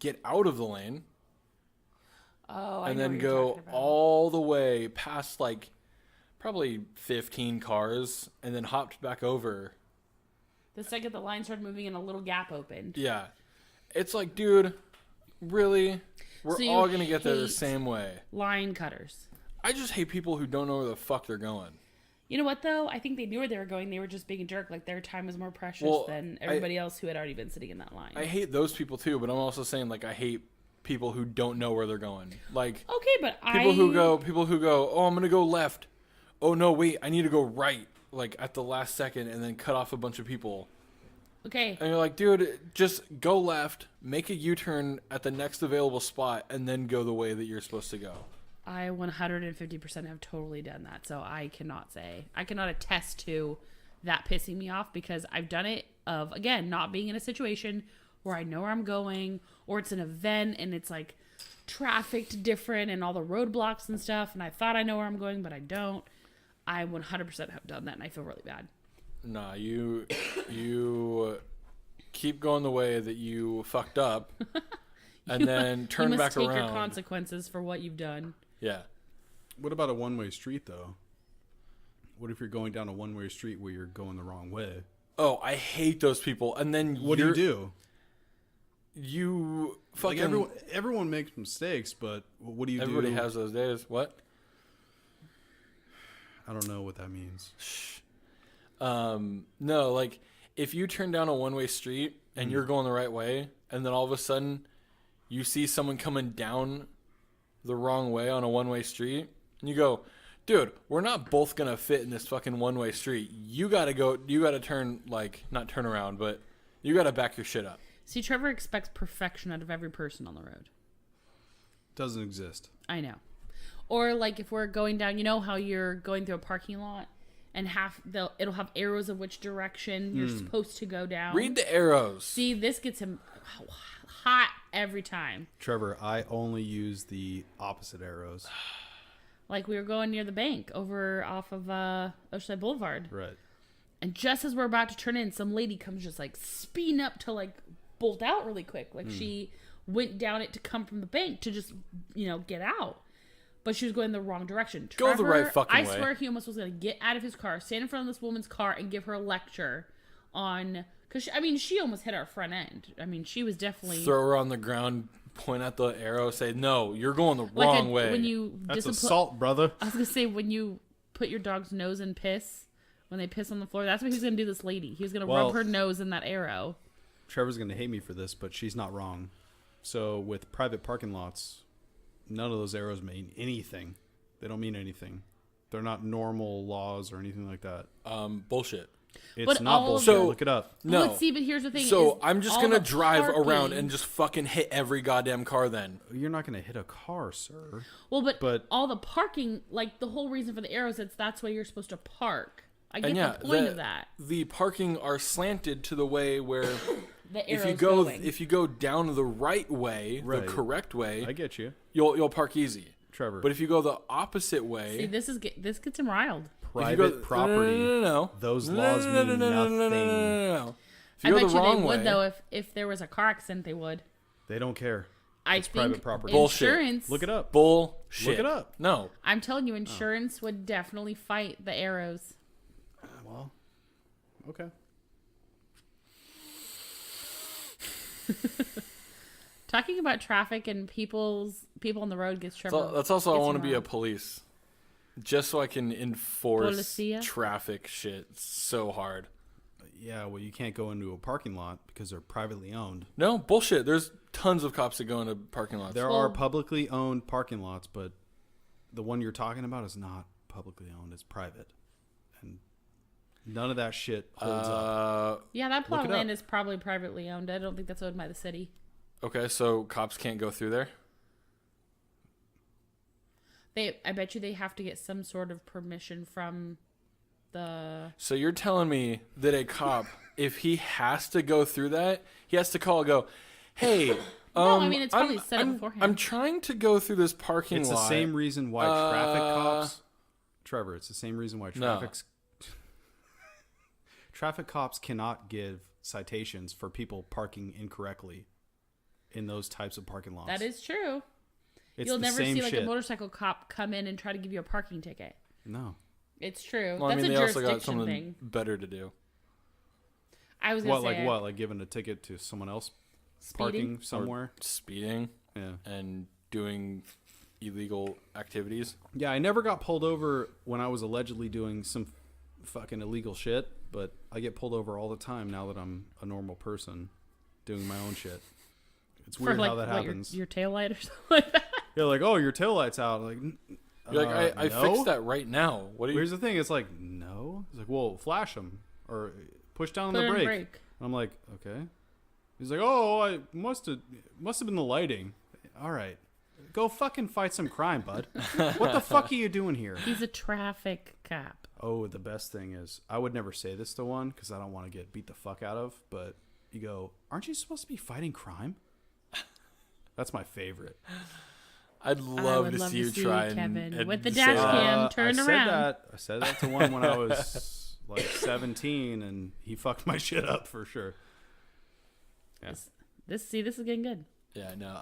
get out of the lane. Oh, and then go all the way past like probably 15 cars, and then hopped back over. The second the line started moving and a little gap opened. Yeah. It's like, dude, really? We're all going to get there the same way. Line cutters. I just hate people who don't know where the fuck they're going. You know what, though? I think they knew where they were going. They were just being a jerk. Like, their time was more precious than everybody else who had already been sitting in that line. I hate those people, too, but I'm also saying, like, I hate people who don't know where they're going. Like, okay, but people who go, oh, I'm going to go left. Oh, no, wait, I need to go right. Like, at the last second, and then cut off a bunch of people. Okay. And you're like, dude, just go left, make a U-turn at the next available spot, and then go the way that you're supposed to go. I 150% have totally done that, so I cannot attest to that pissing me off, because I've done it of, again, not being in a situation where I know where I'm going, or it's an event and it's like trafficked different and all the roadblocks and stuff, and I thought I know where I'm going, but I don't. I 100% have done that, and I feel really bad. Nah, you keep going the way that you fucked up, and then turn back around. You must take your consequences for what you've done. Yeah. What about a one-way street, though? What if you're going down a one-way street where you're going the wrong way? Oh, I hate those people. And then what do you do? You fucking... Like everyone makes mistakes, but what do you do? Everybody has those days. What? I don't know what that means. No, like, if you turn down a one-way street and you're going the right way, and then all of a sudden you see someone coming down the wrong way on a one-way street, and you go, dude, we're not both gonna fit in this fucking one-way street. You gotta turn, like, not turn around, but you gotta back your shit up. See, Trevor expects perfection out of every person on the road. Doesn't exist. I know. Or, like, if we're going down, you know how you're going through a parking lot and it'll have arrows of which direction you're supposed to go down. Read the arrows. See, this gets him hot every time. Trevor, I only use the opposite arrows. Like, we were going near the bank over off of Oceanside Boulevard. Right. And just as we're about to turn in, some lady comes just, like, speeding up to, like, bolt out really quick. Like, she went down it to come from the bank to just, get out. but she was going the wrong direction. Go the right fucking way. I swear he almost was going to get out of his car, stand in front of this woman's car, and give her a lecture on... Because, she almost hit our front end. She was definitely... Throw her on the ground, point at the arrow, say, no, you're going the wrong way. When you That's assault, brother. I was going to say, when you put your dog's nose in piss, when they piss on the floor, that's what he was going to do this lady. He was going to rub her nose in that arrow. Trevor's going to hate me for this, but she's not wrong. So with private parking lots... None of those arrows mean anything. They don't mean anything. They're not normal laws or anything like that. Bullshit. It's not bullshit. Look it up. No. But see, but here's the thing. So I'm just going to drive parking around and just fucking hit every goddamn car then. You're not going to hit a car, sir. Well, but all the parking, like the whole reason for the arrows, that's why you're supposed to park. I get the point of that. The parking are slanted to the way where... The arrow's if you go down the right way, the correct way, I get you. You'll park easy, Trevor. But if you go the opposite way, see, this gets him riled. Private property. No. Those laws mean nothing. No. If I you go bet the you wrong they would way, though. If there was a car accident, they would. They don't care. It's private property. Insurance. Look it up. Bullshit. Look it up. No. I'm telling you, insurance would definitely fight the arrows. Well, okay. Talking about traffic and people on the road gets Trevor. That's also I want to be a police, just so I can enforce Policia? traffic shit so hard. Yeah, well, you can't go into a parking lot because they're privately owned. No, bullshit. There's tons of cops that go into parking lots. There are publicly owned parking lots, but the one you're talking about is not publicly owned. It's private. And none of that shit holds up. Yeah, that plot of land is probably privately owned. I don't think that's owned by the city. Okay, so cops can't go through there? I bet you they have to get some sort of permission from the... So you're telling me that a cop, if he has to go through that, he has to call and go, hey... No, it's probably set up beforehand. I'm trying to go through this parking lot. It's the same reason why traffic cops... Trevor, it's the same reason why traffic cops cannot give citations for people parking incorrectly in those types of parking lots. That is true. It's You'll the never same see like shit. a motorcycle cop come in and try to give you a parking ticket. No. It's true. Well, That's they a also jurisdiction got something thing. better to do. I was gonna say Like giving a ticket to someone else parking somewhere? Or speeding. Yeah. And doing illegal activities. Yeah, I never got pulled over when I was allegedly doing some fucking illegal shit, but I get pulled over all the time now that I'm a normal person doing my own shit. It's weird how that happens. Your taillight or something like that. Yeah, like, oh, your taillight's out. Like, You're like, I no? fixed that right now. What do you? Here's the thing. It's like, no. It's like, well, flash them or push down on Put the it in brake. brake. I'm like, okay. He's like, oh, I must have been the lighting. All right, go fucking fight some crime, bud. What the fuck are you doing here? He's a traffic cop. Oh, the best thing is, I would never say this to one because I don't want to get beat the fuck out of. But you go, aren't you supposed to be fighting crime? That's my favorite. I'd love to see you try Kevin, and with the say dash that. cam turned around. I said that to one when I was like 17, and he fucked my shit up for sure. Yeah. This is getting good. Yeah, no,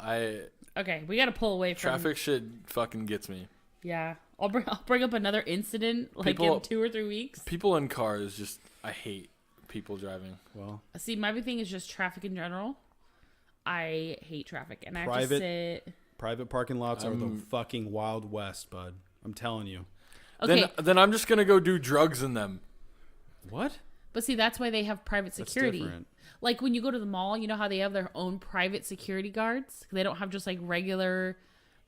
Okay, we got to pull away from traffic shit. Fucking gets me. Yeah, I'll bring up another incident in 2 or 3 weeks. People in cars, just I hate people driving. Well, see, my big thing is just traffic in general. I hate traffic, and I have to sit. Private parking lots are the fucking Wild West, bud. I'm telling you. Okay, Then I'm just gonna go do drugs in them. What? but see, that's why they have private security. That's different. Like when you go to the mall, you know how they have their own private security guards. They don't have just like regular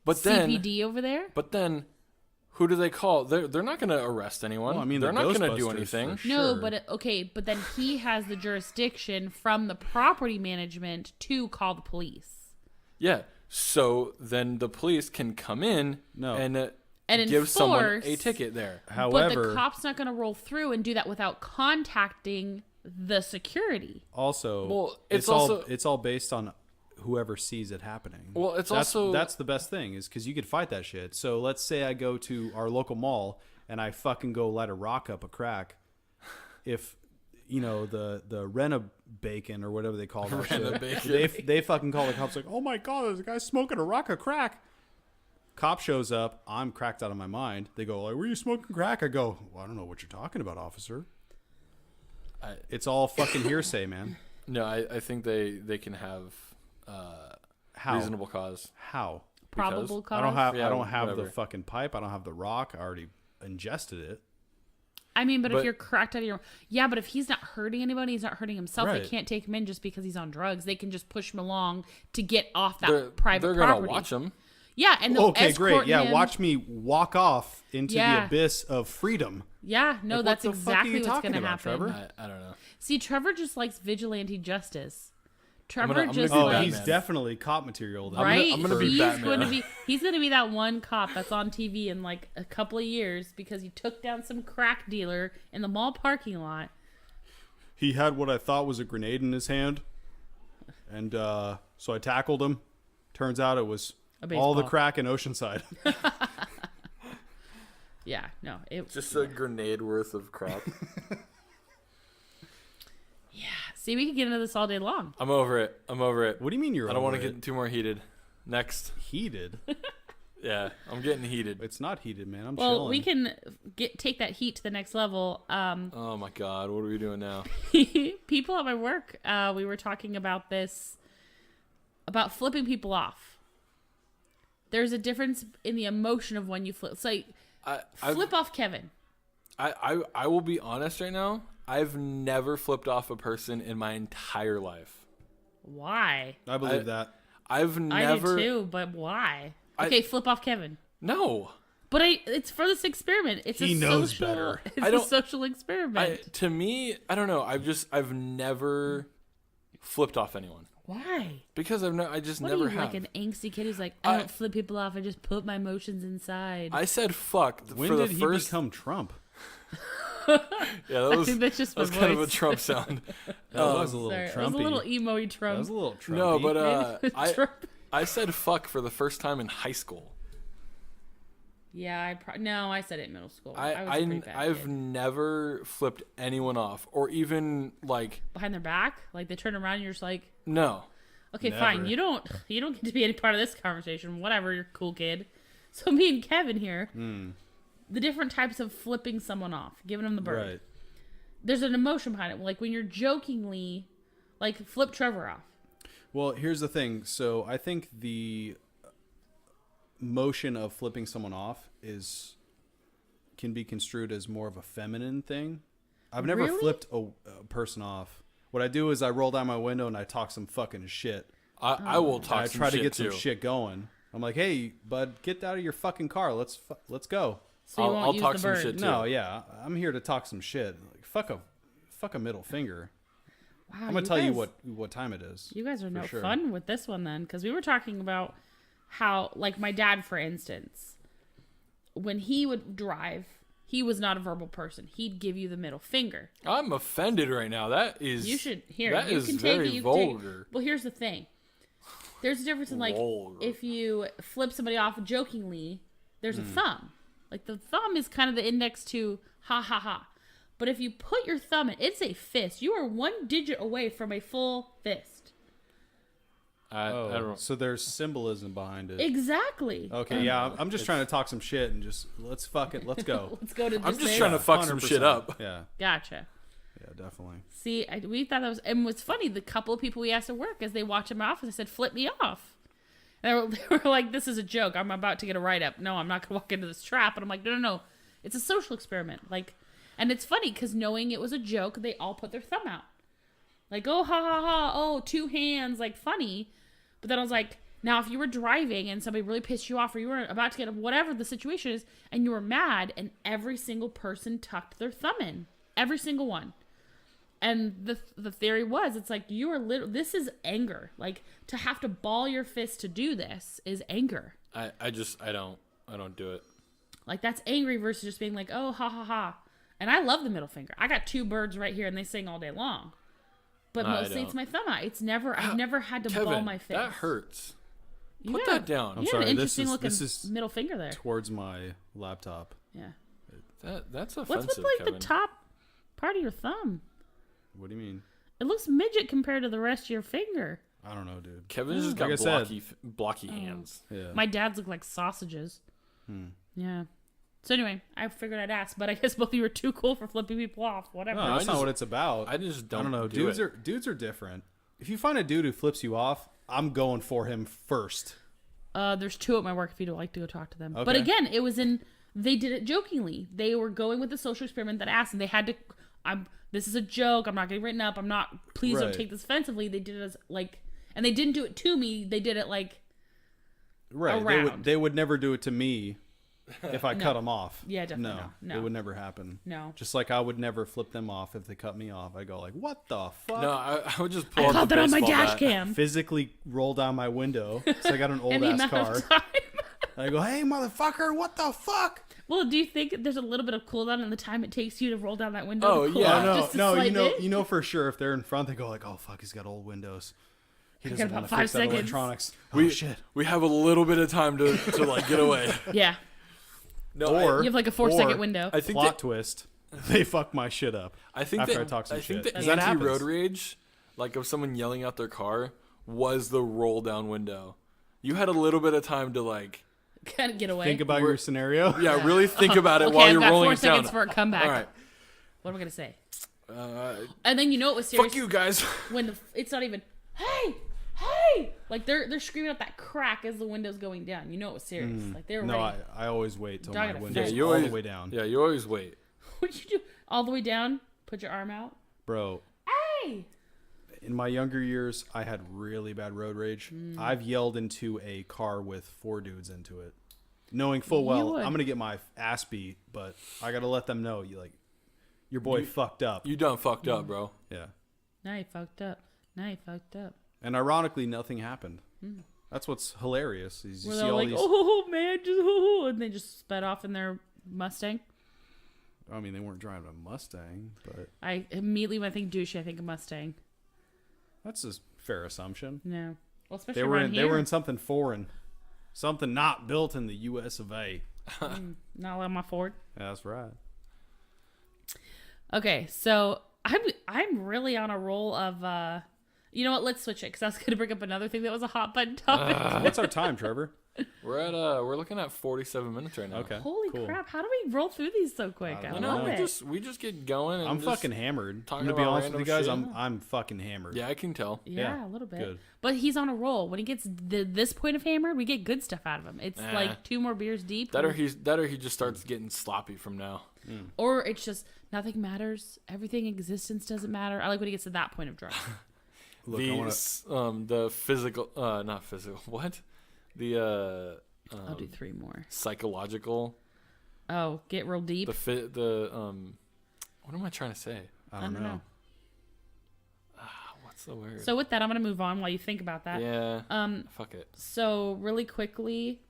CPD over there. But then, who do they call? They're not going to arrest anyone. Well, I mean, they're not going to do Ghostbusters anything. for No, sure. but then he has the jurisdiction from the property management to call the police. Yeah. So then the police can come in and give someone a ticket there. However, but the cop's not going to roll through and do that without contacting the security. Also, Well, it's all based on whoever sees it happening. Well, that's the best thing is because you could fight that shit. So let's say I go to our local mall and I fucking go light a rock up a crack. If the Rena-Bacon or whatever they call that shit, they fucking call the cops like, oh my god, there's a guy smoking a rock a crack. Cop shows up. I'm cracked out of my mind. They go, like, were you smoking crack? I go, well, I don't know what you're talking about, officer. It's all fucking hearsay, man. No, I think they can have reasonable cause. How? Probable cause. I don't have whatever. the fucking pipe. I don't have the rock. I already ingested it. I mean, but if you're cracked out of your... Yeah, but if he's not hurting anybody, he's not hurting himself, Right. they can't take him in just because he's on drugs. They can just push him along to get off that They're private gonna property. watch him. Yeah, and they'll Okay, escort great. Yeah, him. watch me walk off into Yeah. the abyss of freedom. Yeah, no, Like, that's what the fuck are exactly you what's talking going to about, happen. Trevor? I don't know. See, Trevor just likes vigilante justice. Trevor I'm gonna just be Oh, likes... he's Batman. definitely cop material. Though. Right? I'm gonna be he's Batman. He's gonna be that one cop that's on TV in like a couple of years because he took down some crack dealer in the mall parking lot. He had what I thought was a grenade in his hand, and so I tackled him. Turns out it was all the baseball. crack in Oceanside. Yeah, no, it Just a grenade worth of crap. yeah. See, we could get into this all day long. I'm over it. What do you mean you're? I don't want want to get too more heated. Next. heated. Yeah, I'm getting heated. It's not heated, man. I'm Well, chilling. we can take that heat to the next level. Oh my god, what are we doing now? People at my work, we were talking about this, about flipping people off. There's a difference in the emotion of when you flip. It's like, flip off Kevin. I will be honest right now. I've never flipped off a person in my entire life. Why? I believe that. I've never. I do too, but why? Okay, flip off Kevin. No. But it's for this experiment. It's He a knows social, better. It's a social experiment. To me, I don't know. I've never flipped off anyone Why? because I just What never are you, have. like an angsty kid who's like, I don't flip people off. I just put my emotions inside. I said fuck When for the did he first. become Trump? Yeah, that was think that's just my that was kind of a voice. Trump sound. That was a little Sorry, it Trumpy. was a little emo-y That Trump. was a little Trumpy. No, but Trump. I said fuck for the first time in high school. Yeah, no, I said it in middle school. I was a pretty bad I've kid. never flipped anyone off or even like Behind their back, like they turn around and you're just like, no. okay, Never. fine. You don't get to be any part of this conversation. Whatever, you're a cool kid. So me and Kevin here, the different types of flipping someone off, giving them the bird. Right. There's an emotion behind it. Like when you're jokingly, like flip Trevor off. Well, here's the thing. So I think the motion of flipping someone off can be construed as more of a feminine thing. I've never Really? flipped a person off. What I do is I roll down my window and I talk some fucking shit. I will talk I some try to shit get too. some shit going. I'm like, hey, bud, get out of your fucking car. Let's go. So you won't I'll use talk the some bird. shit too. No, yeah, I'm here to talk some shit. Like, fuck a middle finger. Wow, I'm gonna tell you guys- what time it is. You guys are no sure. fun with this one then, because we were talking about how, like my dad, for instance, when he would drive, he was not a verbal person. He'd give you the middle finger. I'm offended right now. That is You should hear. That you is can very take it. You can take it. vulgar. Well, here's the thing. There's a difference in like Vulgar. if you flip somebody off jokingly, there's a thumb. Like the thumb is kind of the index to ha ha ha. But if you put your thumb in, it's a fist. You are one digit away from a full fist. I don't know. So there's symbolism behind it. Exactly. Okay, yeah, I'm just trying to talk some shit and just let's go. Let's go to I'm this. just trying to fuck some shit 100%. up. Yeah, Gotcha. definitely. See, we thought that was, and what's funny, the couple of people we asked to work as they watch in my office, I said, flip me off. And they were like, this is a joke. I'm about to get a write-up. No, I'm not going to walk into this trap. And I'm like, no. It's a social experiment. Like, and it's funny because knowing it was a joke, they all put their thumb out. Like, oh, ha, ha, ha. Oh, two hands. Like, funny. But then I was like, now if you were driving and somebody really pissed you off or you were about to get whatever the situation is and you were mad and every single person tucked their thumb in. Every single one. And the theory was, it's like, you are this is anger. Like, to have to ball your fist to do this is anger. I don't do it. Like, that's angry versus just being like, oh, ha, ha, ha. And I love the middle finger. I got two birds right here and they sing all day long. But No, I mostly don't. it's my thumb out. I've never had to Kevin, ball my fist. that hurts. You Put got- that down. I'm You sorry. had an This interesting is looking middle finger there. towards my laptop. Yeah. That's offensive, What's with like Kevin. the top part of your thumb? What do you mean? It looks midget compared to the rest of your finger. I don't know, dude. Kevin's just got blocky hands. Yeah. My dad's look like sausages. Yeah. So anyway, I figured I'd ask, but I guess both of you are too cool for flipping people off. Whatever. No, that's not what it's about. I don't know. Dudes are different. If you find a dude who flips you off, I'm going for him first. There's 2 at my work if you'd like to go talk to them. Okay. But again, they did it jokingly. They were going with the social experiment that asked, and they had to. This is a joke. I'm not getting written up. Please don't take this offensively. They did it as and they didn't do it to me. They did it around. They would never do it to me if I cut them off. Yeah, definitely no. It would never happen. No. Just like I would never flip them off if they cut me off. I go like, what the fuck? No, I would just pull I out got the that on my baseball dash bat. cam. Physically roll down my window. So I got an old And the ass amount car. of time. And I go, hey motherfucker, what the fuck? Well, do you think there's a little bit of cooldown in the time it takes you to roll down that window? Oh, to cool yeah. off just a slight bit? You know for sure if they're in front, they go like, oh fuck, he's got old windows. He got doesn't about want to 5 fix that seconds. electronics. Shit. We have a little bit of time to get away. Yeah. No, Or You have like a 4-second window. I think plot twist. They fuck my shit up. I think after that, I talk some shit. think Does the that happen? anti-road rage, like of someone yelling out their car, was the roll down window. You had a little bit of time to Kind of get away. Think about your scenario. yeah, really think about it okay, while you're I've got rolling 4 it down. seconds for a comeback. All right. What am I going to say? And then it was serious. Fuck you guys. When it's not even, hey, like they're screaming out that crack as the window's going down. It was serious. Like they were No, ready. I always wait till Dog my in a window's fist. all the way down. Yeah, you always wait. What'd you do? All the way down? Put your arm out? Bro, Hey! in my younger years, I had really bad road rage. I've yelled into a car with 4 dudes into it, knowing full well would. I'm gonna get my ass beat, but I gotta let them know your boy fucked up. You done fucked up, bro. Yeah, Now you fucked up. and ironically, nothing happened. That's what's hilarious. Is you Where see they're all like, these. oh man, and they just sped off in their Mustang. I mean, they weren't driving a Mustang, but I immediately when I think douchey, I think a Mustang. that's a fair assumption. No. Well, especially They were around in. here. They were in something foreign, something not built in the U.S. of A. Not like my Ford. Yeah, that's right. Okay, so I'm really on a roll of you know what? Let's switch it because I was going to bring up another thing that was a hot button topic. What's our time, Trevor? We're looking at 47 minutes right now. Okay. Holy cool. crap! How do we roll through these so quick? I You love know, it. we just get going. And I'm just fucking hammered. talking I'm gonna be about honest with you guys. random I'm fucking hammered. Yeah, I can tell. Yeah, a little bit. Good. But he's on a roll. When he gets this point of hammered, we get good stuff out of him. It's Nah. like 2 more beers deep. That or he just starts getting sloppy from now. Or it's just nothing matters. Everything in existence doesn't matter. I like when he gets to that point of drunk. Look, I wanna, The physical, not physical. What? The I'll do 3 more. psychological. Oh, get real deep. What am I trying to say? I don't know. What's the word? So with that, I'm gonna move on while you think about that. Yeah. Fuck it. So really quickly,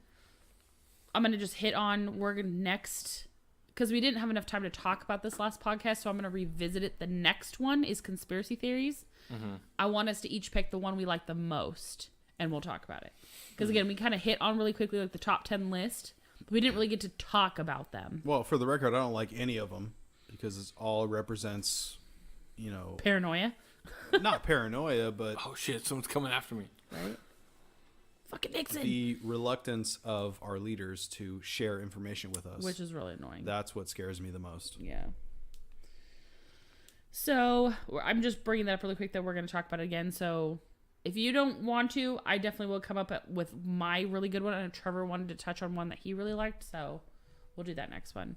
I'm gonna just hit on we're gonna next because we didn't have enough time to talk about this last podcast, so I'm gonna revisit it. The next one is conspiracy theories. I want us to each pick the one we like the most, and we'll talk about it. Because again, we kind of hit on really quickly like the top 10 list, but we didn't really get to talk about them. Well, for the record, I don't like any of them because it all represents, Paranoia, not paranoia, but Oh shit! Someone's coming after me. right? Fucking Nixon, the reluctance of our leaders to share information with us. which is really annoying. That's what scares me the most. Yeah. So I'm just bringing that up really quick that we're going to talk about it again. So if you don't want to, I definitely will come up with my really good one. And Trevor wanted to touch on one that he really liked. So we'll do that next one.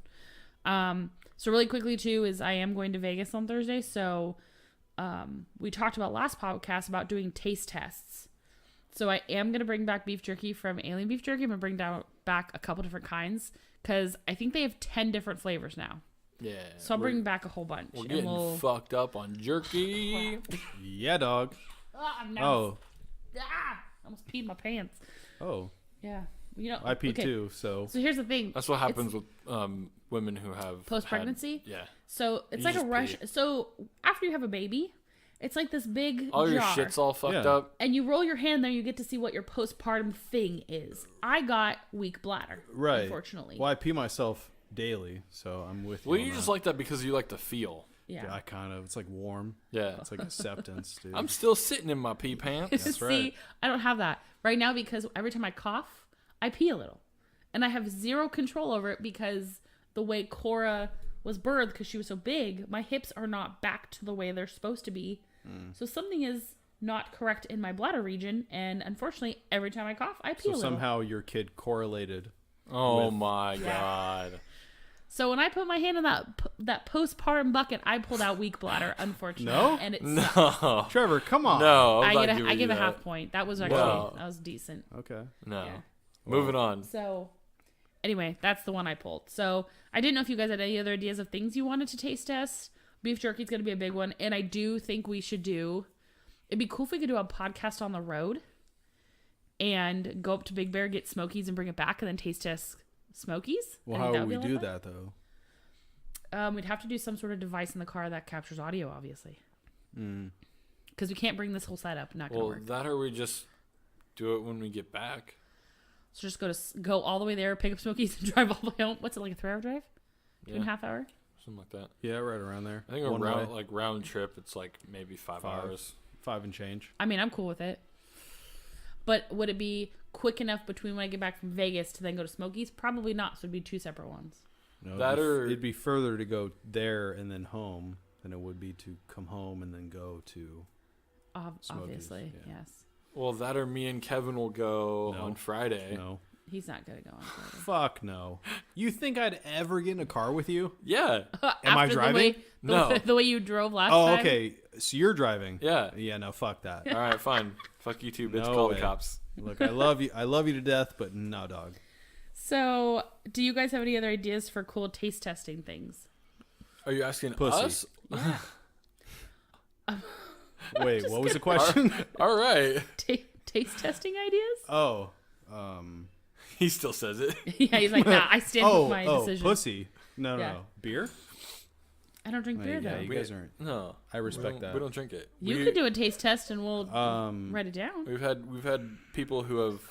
So really quickly too is I am going to Vegas on Thursday. So we talked about last podcast about doing taste tests. So I am going to bring back beef jerky from Alien Beef Jerky. I'm going to bring back a couple different kinds because I think they have 10 different flavors now. Yeah. So I'll bring back a whole bunch. We're getting fucked up on jerky. Yeah, dog. I almost peed my pants. Oh. Yeah. I peed too, so. So here's the thing. That's what happens with women who have Post-pregnancy? Yeah. So it's You like a just rush. pee. So after you have a baby, it's like this big All your jar. shit's all fucked Yeah. up. And you roll your hand there, you get to see what your postpartum thing is. I got weak bladder, Right. unfortunately. Well, I pee myself daily, so I'm with you. Well, on you just that. like that because you like to feel. I kind of. It's like warm. Yeah. It's like acceptance, dude. I'm still sitting in my pee pants. That's right. See, I don't have that right now because every time I cough, I pee a little. And I have zero control over it because the way Cora was birthed, because she was so big, my hips are not back to the way they're supposed to be. So something is not correct in my bladder region. And unfortunately, every time I cough, I pee a little. So somehow your kid correlated. Oh my God. So when I put my hand in that postpartum bucket, I pulled out weak bladder, unfortunately. No? And it No. Trevor, come on. No. I give a half point. That was actually that was decent. Okay. No. Yeah. Moving on. So anyway, that's the one I pulled. So I didn't know if you guys had any other ideas of things you wanted to taste test. Beef jerky is going to be a big one. And I do think we should it'd be cool if we could do a podcast on the road and go up to Big Bear, get Smokies and bring it back and then taste test Smokies. Well, how would we do that though? We'd have to do some sort of device in the car that captures audio, obviously. Because we can't bring this whole setup. Not going to work. That or we just do it when we get back. So just go all the way there, pick up Smokies, and drive all the way home. What's it, like a 3-hour drive? 2.5 hour? Something like that. Yeah, right around there. I think round trip, it's like maybe 5 hours. 5 and change. I mean, I'm cool with it. But would it be quick enough between when I get back from Vegas to then go to Smokies? Probably not. So it'd be 2 separate ones. No, it'd be further to go there and then home than it would be to come home and then go to obviously, yeah. yes. Well, that or me and Kevin will go on Friday. No. He's not going to go on Friday. Fuck no. You think I'd ever get in a car with you? Yeah. Am I driving? No. The way you drove last time? Oh, okay. So you're driving. Yeah. Yeah, no, fuck that. All right, fine. Fuck you too, bitch. No Call way. the cops. Look, I love you. I love you to death, but no, dog. So, do you guys have any other ideas for cool taste testing things? Are you asking Pussy. us? Yeah. Wait, what was the question? All right. Taste testing ideas? Oh, He still says it. Yeah, he's like, nah, I stand with my decision. Pussy. No, Yeah. no. Beer? I don't drink beer, Yeah, though. you guys aren't. No. I respect that. We don't drink it. You could do a taste test and we'll write it down. We've had people who have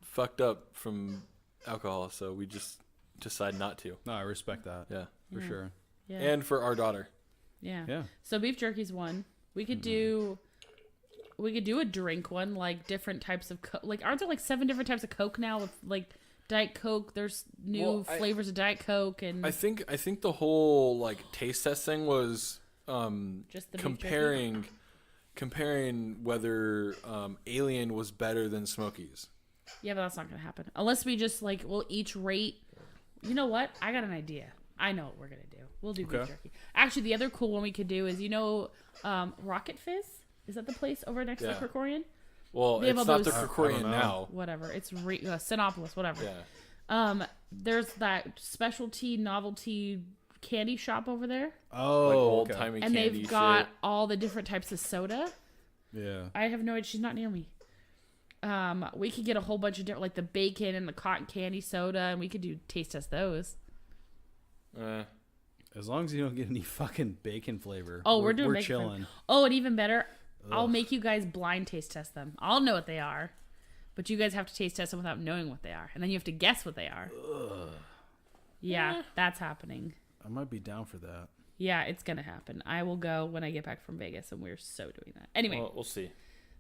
fucked up from alcohol, so we just decide not to. No, I respect that. Yeah. For sure. Yeah. And for our daughter. Yeah. Yeah. So beef jerky's one. We could do a drink one, like different types of like aren't there like 7 different types of Coke now with like Diet Coke? There's new flavors of Diet Coke and I think the whole like taste test thing was just the comparing whether Alien was better than Smokies. Yeah, but that's not gonna happen unless we just like we'll each rate. You know what? I got an idea. I know what we're gonna do. We'll do beef jerky. Actually, the other cool one we could do is Rocket Fizz. Is that the place over next to the Krikorian? Well, it's not the Krikorian now. Whatever. It's Sinopolis. Whatever. Yeah. There's that specialty novelty candy shop over there. Oh, like old timey and candy. They've got shit. all the different types of soda. Yeah. I have no idea. She's not near me. We could get a whole bunch of different, like the bacon and the cotton candy soda, and we could do taste test those. As long as you don't get any fucking bacon flavor. Oh, we're doing we're bacon chilling. flavor. Oh, and even better, I'll make you guys blind taste test them. I'll know what they are, but you guys have to taste test them without knowing what they are, and then you have to guess what they are. Yeah, that's happening. I might be down for that. Yeah, it's gonna happen. I will go when I get back from Vegas, and we're so doing that. Anyway, Well, we'll see.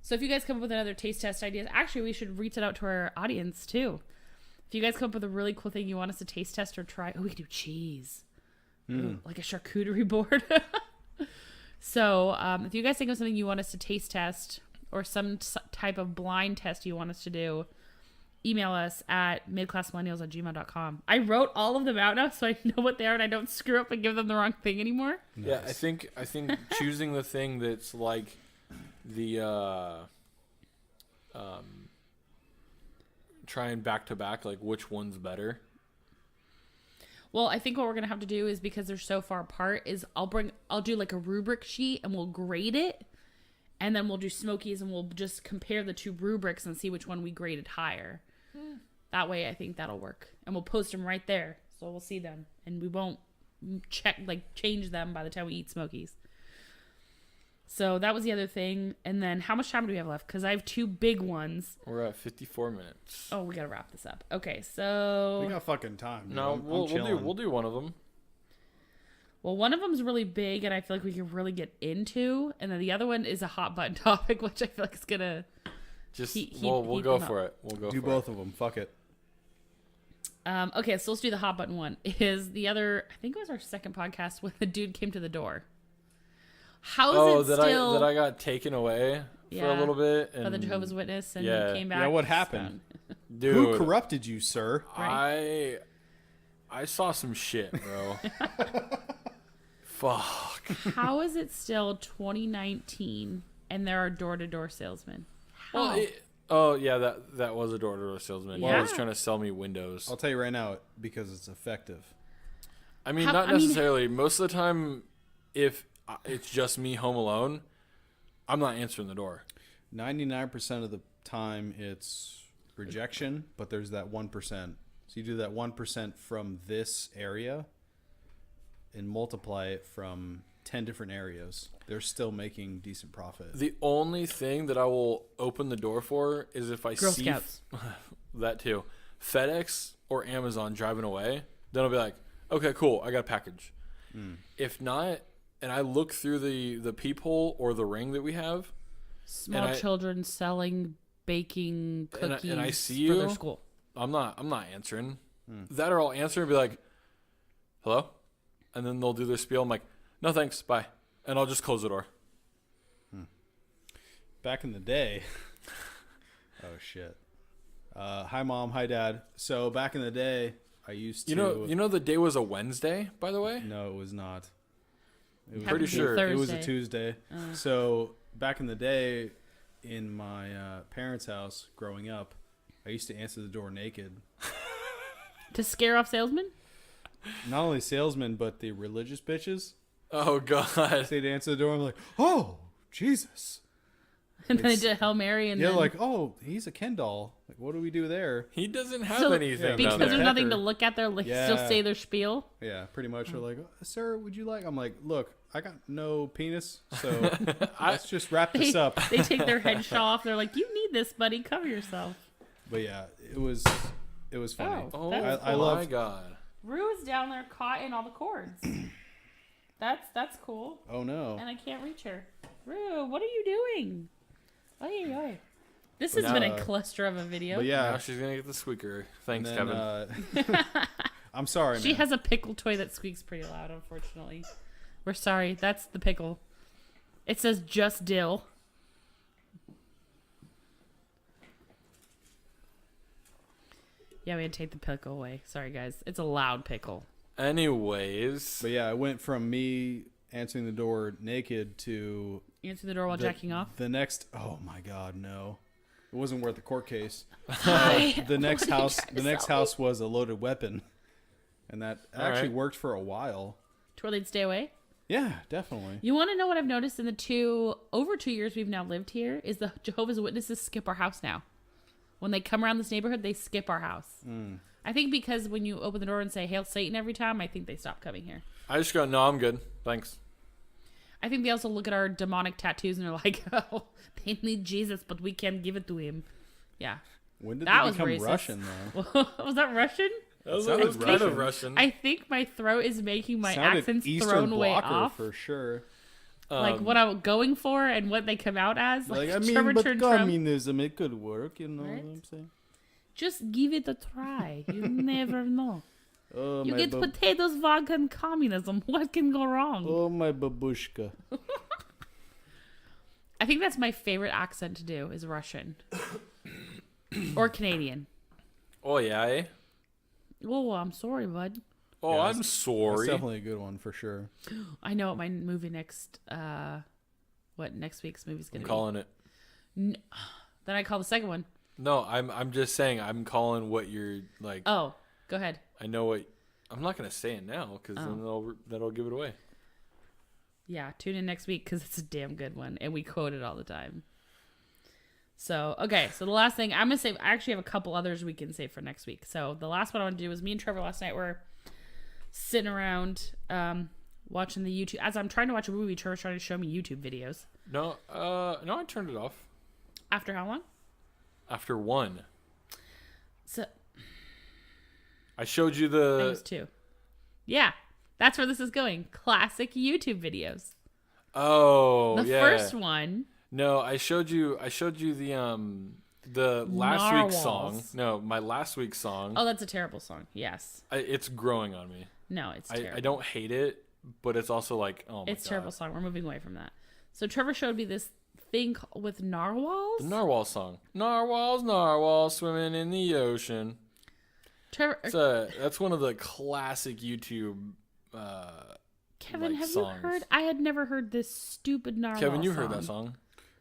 So if you guys come up with another taste test ideas, actually we should reach it out to our audience too. If you guys come up with a really cool thing you want us to taste test or try, we could do cheese, ooh, like a charcuterie board. So if you guys think of something you want us to taste test or some type of blind test you want us to do, email us at midclassmillennials@gmail.com. I wrote all of them out now so I know what they are and I don't screw up and give them the wrong thing anymore. Nice. Yeah, I think choosing the thing that's like the trying back to back, like which one's better. Well, I think what we're gonna have to do is, because they're so far apart, is I'll do like a rubric sheet and we'll grade it, and then we'll do Smokies and we'll just compare the 2 rubrics and see which one we graded higher. That way, I think that'll work, and we'll post them right there, so we'll see them, and we won't change them by the time we eat Smokies. So that was the other thing. And then how much time do we have left? Because I have 2 big ones. We're at 54 minutes. Oh, we gotta wrap this up. Okay, so We got fucking time. No, I'm we'll chilling. do one of them. Well, one of them's really big, and I feel like we can really get into, and then the other one is a hot button topic, which I feel like is gonna just we'll go for it. We'll go. Do both of them. Fuck it. Okay, so let's do the hot button one. Is the other? I think it was our second podcast when the dude came to the door. How is it still? That I got taken away for a little bit by the Jehovah's Witness and came back. Yeah, what happened? Dude, who corrupted you, sir? Right. I saw some shit, bro. Fuck. How is it still 2019 and there are door-to-door salesmen? How? Well, that was a door-to-door salesman. Yeah. He was trying to sell me windows. I'll tell you right now, because it's effective. I mean, not necessarily. Most of the time, if it's just me home alone, I'm not answering the door. 99% of the time, it's rejection, but there's that 1%. So you do that 1% from this area and multiply it from 10 different areas. They're still making decent profit. The only thing that I will open the door for is if I Girl see Scouts. that too, FedEx or Amazon driving away. Then I'll be like, okay, cool, I got a package. If not, and I look through the peephole or the ring that we have, Small children selling baking cookies and I see for you, their school. I'm not answering. That or I'll answer and be like, hello? And then they'll do their spiel. I'm like, no thanks, bye. And I'll just close the door. Back in the day. Oh, shit. Hi, Mom. Hi, Dad. So back in the day, I used to... You know the day was a Wednesday, by the way? No, it was not. It was Pretty sure. It was a Tuesday. So back in the day, in my parents' house growing up, I used to answer the door naked. To scare off salesmen? Not only salesmen, but the religious bitches. Oh, God. They'd answer the door. I'm like, oh, Jesus. And then they did Hail Mary. And yeah, then... like, oh, he's a Ken doll. Like, what do we do there? He doesn't have anything because down there's there. nothing to look at there. Like, still say their spiel. Yeah, pretty much. They're like, sir, would you like? I'm like, look, I got no penis, so let's just wrap this up. They take their head shawl off. They're like, you need this, buddy. Cover yourself. But yeah, it was funny. Oh, I love. My God. Rue is down there caught in all the cords. That's cool. Oh no! And I can't reach her. Rue, what are you doing? Oy. This has been a cluster of a video. But yeah, now she's gonna get the squeaker. Thanks, then, Kevin. I'm sorry. She has a pickle toy that squeaks pretty loud. Unfortunately, we're sorry. That's the pickle. It says just dill. Yeah, we had to take the pickle away. Sorry, guys. It's a loud pickle. Anyways. But yeah, I went from me answering the door naked to... Answer the door while jacking off? The next... Oh, my God, no. It wasn't worth the court case. Hi. The next house was a loaded weapon. And that actually worked for a while. To where they'd stay away? Yeah, definitely. You want to know what I've noticed in the over 2 years we've now lived here is the Jehovah's Witnesses skip our house now. When they come around this neighborhood, they skip our house. I think because when you open the door and say Hail Satan every time, I think they stop coming here. I just go, no, I'm good. Thanks. I think they also look at our demonic tattoos and they're like, oh, they need Jesus, but we can't give it to him. Yeah. When did that they become was racist. Russian, though? Was that Russian? That was kind of Russian. I think my throat is making my accents thrown way off. For sure. Like what I'm going for and what they come out as. Like I mean, but communism, it could work, you know what I'm saying? Just give it a try. You never know. Oh, you get potatoes, vodka, and communism. What can go wrong? Oh, my babushka. I think that's my favorite accent to do is Russian. Or Canadian. Oh, yeah, eh? Oh, I'm sorry, bud. Oh, yeah, I'm sorry. That's definitely a good one for sure. I know what my movie next week's movie's gonna be. I'm calling it. Then I call the second one. No, I'm just saying I'm calling what you're like. Oh, go ahead. I know what. I'm not gonna say it now because then that'll give it away. Yeah, tune in next week because it's a damn good one and we quote it all the time. So, okay. So the last thing I'm going to say, I actually have a couple others we can save for next week. So the last one I want to do was me and Trevor last night were sitting around watching the YouTube. As I'm trying to watch a movie, Trevor's trying to show me YouTube videos. No, I turned it off. After how long? After one. So I showed you I was 2. Yeah. That's where this is going. Classic YouTube videos. Oh, The yeah. first one. No, I showed you the last week's song. No, my last week's song. Oh, that's a terrible song. Yes. It's growing on me. No, it's terrible. I don't hate it, but it's also like, oh my god. It's a terrible song. We're moving away from that. So Trevor showed me this thing with narwhals. The narwhal song. Narwhals swimming in the ocean. Trevor, that's one of the classic YouTube Kevin, like have songs. you heard? I had never heard this stupid narwhal Kevin, you song. heard that song?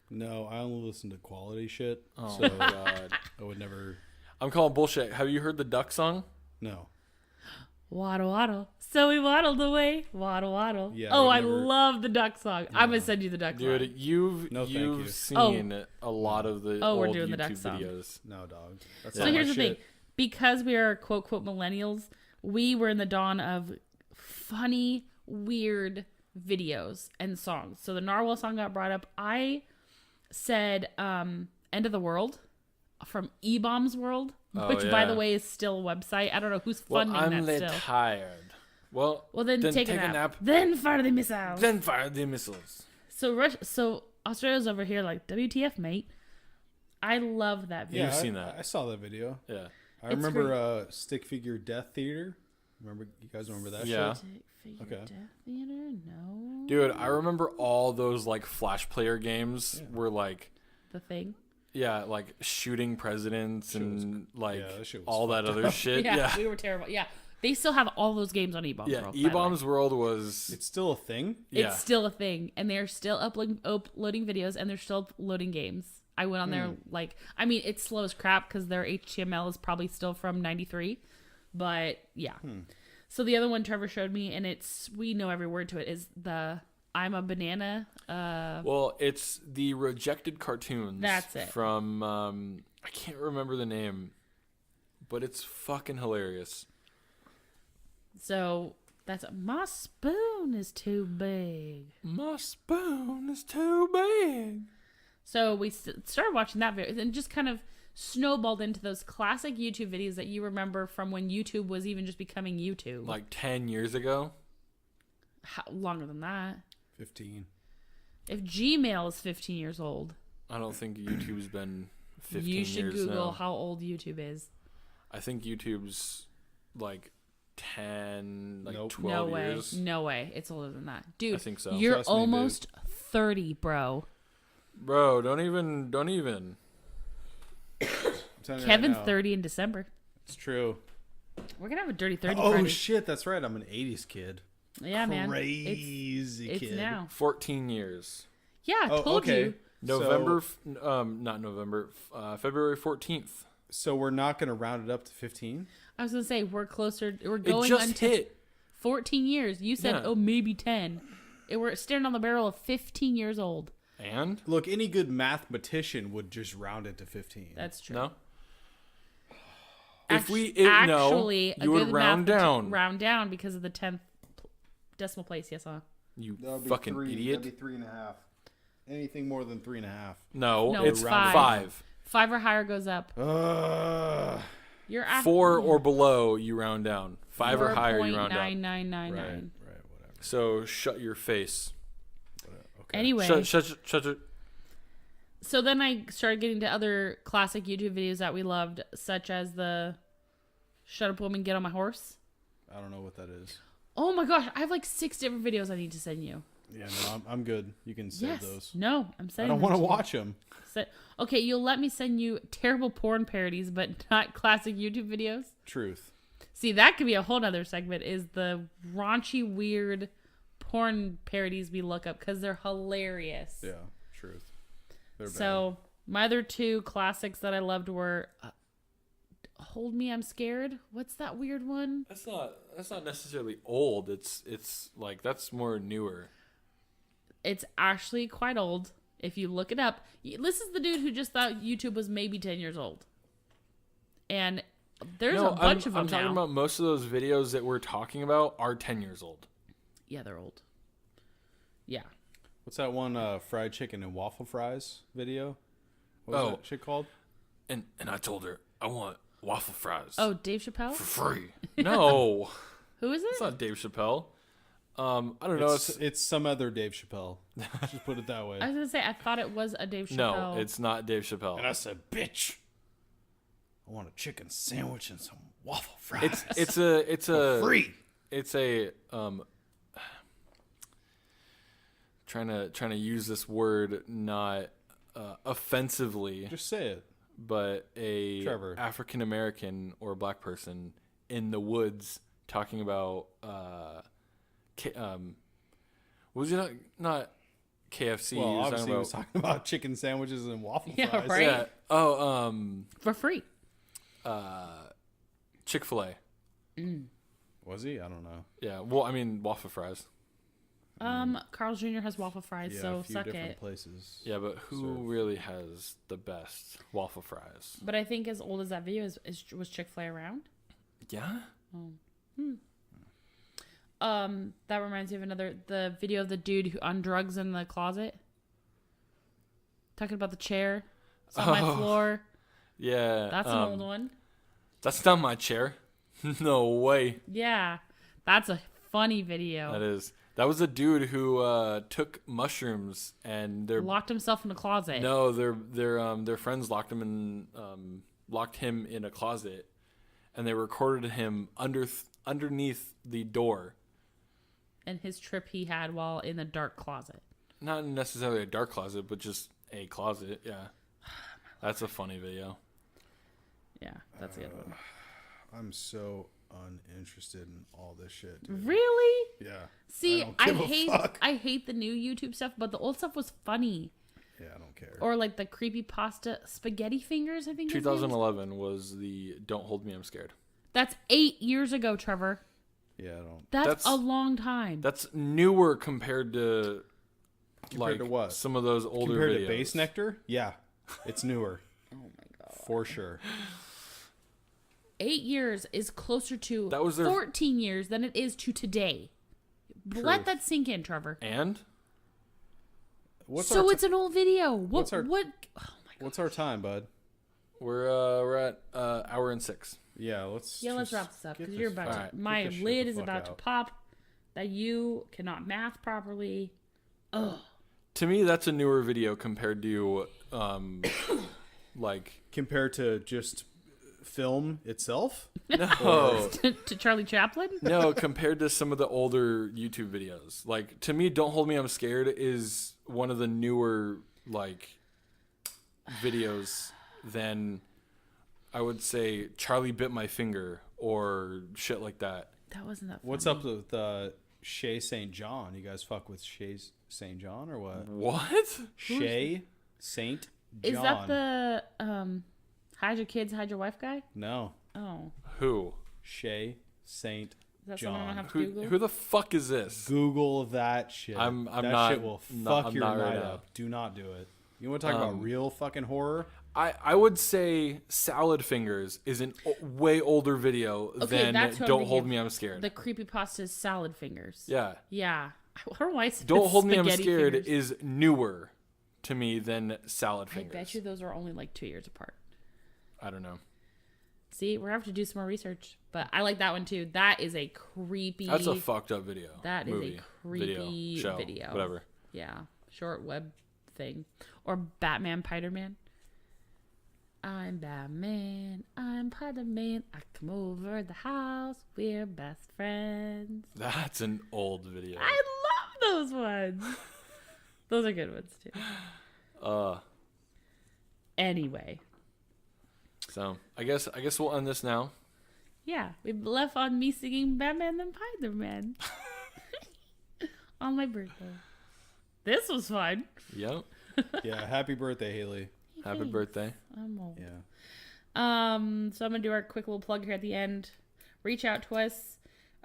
No, I only listen to quality shit. Oh So my god. I would never. I'm calling bullshit. Have you heard the duck song? No. Waddle, waddle. So we waddled away. Waddle, waddle. Yeah, oh, I I never- love the duck song. I'm going to send you the duck Dude, song. you've No, thank you. seen a lot of the Oh, we're old doing the YouTube duck song. videos. No, dog. That's So not here's my the thing. shit. Because we are quote, quote, millennials, we were in the dawn of funny, weird videos and songs. So the narwhal song got brought up. I said End of the World from E-Bomb's World, Oh, which, by yeah. the way, is still a website. I don't know who's Well, funding I'm that still. tired. Well, Then take a nap. Then fire the missiles. Then fire the missiles. So Australia's over here like, WTF, mate. I love that video. You've seen that. I saw that video. Yeah. I remember Stick Figure Death Theater. Remember, you guys remember that Yeah. shit? Figure Okay. Death Theater? No. Dude, I remember all those like Flash player games were like, The Thing. yeah, like shooting presidents Shit was- and like yeah, that shit was all that fucked other up. shit. Yeah, Yeah. we were terrible. Yeah. They still have all those games on E-Bombs Yeah. World. by the way. E-Bombs World was. It's still a thing. Yeah. It's still a thing, and they're still uploading videos, and they're still loading games. I went on there it's slow as crap because their HTML is probably still from '93, but yeah. So the other one Trevor showed me, and we know every word to it, is the I'm a Banana. Well, it's the rejected cartoons. That's it. From I can't remember the name, but it's fucking hilarious. So that's my spoon is too big. My spoon is too big. So we started watching that video and just kind of snowballed into those classic YouTube videos that you remember from when YouTube was even just becoming YouTube. Like 10 years ago. Longer than that. 15. If Gmail is 15 years old, I don't think YouTube's been 15 you years should Google now. how old YouTube is. I think YouTube's like 10, like Nope. 12 No way. years. No way. It's older than that. Dude, I think so. you're Trust me, dude. almost 30, bro. Bro, don't even. I'm telling you Kevin's right now, 30 in December. It's true. We're going to have a dirty 30 Oh party. shit, that's right. I'm an 80s kid. Yeah, man. Crazy It's kid. now. 14 years. Yeah, I Oh, told okay. you. Not November, February 14th. So we're not going to round it up to 15? I was going to say, we're closer. We're It going just until hit. 14 years. You said, Yeah. oh, maybe 10. We're staring on the barrel of 15 years old. And? Look, any good mathematician would just round it to 15. That's true. No? Actually, you would round down. Round down because of the 10th decimal place. Yes, huh? You That'd be fucking three, idiot. That'd be 3.5. Anything more than 3.5. No, No, it's it's rounded five. five. 5 or higher goes up. You're at 4 or below, you round down. 5 or higher, you round up. 4.9999. Right, whatever. So shut your face. Okay. Anyway, Shut your. so then I started getting to other classic YouTube videos that we loved, such as the Shut Up Woman, Get on My Horse. I don't know what that is. Oh my gosh, I have like 6 different videos I need to send you. Yeah, no, I'm good. You can save Yes. those. No, I'm I sending don't them want to you. watch them. Okay, you'll let me send you terrible porn parodies, but not classic YouTube videos? Truth. See, that could be a whole nother segment, is the raunchy, weird porn parodies we look up, because they're hilarious. Yeah, truth. They're So, my other 2 classics that I loved were Hold Me, I'm Scared. What's that weird one? That's not necessarily old. It's like that's more newer. It's actually quite old. If you look it up, this is the dude who just thought YouTube was maybe 10 years old. And there's a bunch of them I'm talking now. about most of those videos that we're talking about are 10 years old. Yeah, they're old. Yeah. What's that one fried chicken and waffle fries video? What was that shit called? And I told her I want waffle fries. Oh, Dave Chappelle? for free. No, Who is it? it's not Dave Chappelle. I don't know. It's some other Dave Chappelle. Just put it that way. I was gonna say I thought it was a Dave Chappelle. No, it's not Dave Chappelle. And I said, "Bitch, I want a chicken sandwich and some waffle fries." It's For free. It's a trying to use this word not offensively. Just say it. But a Trevor. African American or black person in the woods talking about was it not KFC? Well, He was obviously, talking he was talking about chicken sandwiches and waffle Yeah, fries. right. Yeah. Oh, for free. Chick-fil-A. Was he? I don't know. Yeah. Well, I mean, waffle fries. Carl's Jr. has waffle fries, Yeah, so a few suck different it. places. Yeah, but who serve. really has the best waffle fries? But I think as old as that video was Chick-fil-A around? Yeah. That reminds me of the video of the dude who on drugs in the closet. Talking about the chair. It's on my floor. Yeah. That's an old one. That's not my chair. No way. Yeah. That's a funny video. That is. That was a dude who took mushrooms and Locked himself in the closet. no, their friends locked him in a closet, and they recorded him underneath the door. And his trip he had while in the dark closet. Not necessarily a dark closet, but just a closet. Yeah, that's a funny video. Yeah, that's a good one. I'm so uninterested in all this shit, dude. Really? Yeah. See, don't give a fuck. I hate the new YouTube stuff, but the old stuff was funny. Yeah, I don't care. Or like the creepypasta spaghetti fingers, I think. his name is. 2011 was the "Don't Hold Me, I'm Scared." That's 8 years ago, Trevor. Yeah, I don't. That's a long time. That's newer compared to Compared to what? some of those older Compared videos. to Base Nectar? Yeah, it's newer. Oh my god. For sure. 8 years is closer to That was their- 14 years than it is to today. Let that sink in, Trevor. And So it's an old video. What's our- What? Oh my god. What's our time, bud? we're at hour and 6. Yeah, let's Wrap this up get because you're this- about Alright, to. get My this shit lid the is fuck about to out. pop. That you cannot math properly. Ugh. To me, that's a newer video compared to like compared to just film itself. no. to Charlie Chaplin. No, compared to some of the older YouTube videos. Like, to me, Don't Hold Me, I'm Scared is one of the newer, like, videos than, I would say, Charlie Bit My Finger or shit like that. That wasn't that funny. What's up with Shay St. John? You guys fuck with Shay St. John or what? What? Shay St. John. Is that the hide your kids, hide your wife guy? No. Oh. Who? Shay St. Is that someone I don't John. have to Google? Who the fuck is this? Google that shit. I'm that not- shit will not- fuck I'm your not right night now. up. Do not do it. You want to talk about real fucking horror? I would say Salad Fingers is an way older video Okay, than that's who I'm Don't thinking Hold of. Me, I'm Scared. The creepypasta is salad fingers. Yeah. Yeah. I don't know why I said Don't Hold Me, I'm spaghetti Scared fingers. is newer to me than Salad I Fingers. bet you those are only like 2 years apart. I don't know. See, we're gonna have to do some more research. But I like that one too. That is a creepy. That's a fucked up video. That is movie, a creepy show, video. whatever. Yeah, short web thing, or Batman, Spider-Man. I'm Batman. I'm Spider-Man. I come over the house. We're best friends. That's an old video. I love those ones. Those are good ones too. Anyway, So I guess we'll end this now. yeah, we left on me singing Batman and Spider-Man on my birthday. This was fun. Yep. Yeah. Happy birthday, Hailey. Happy Thanks. birthday. I'm old. Yeah. So I'm gonna do our quick little plug here at the end. Reach out to us.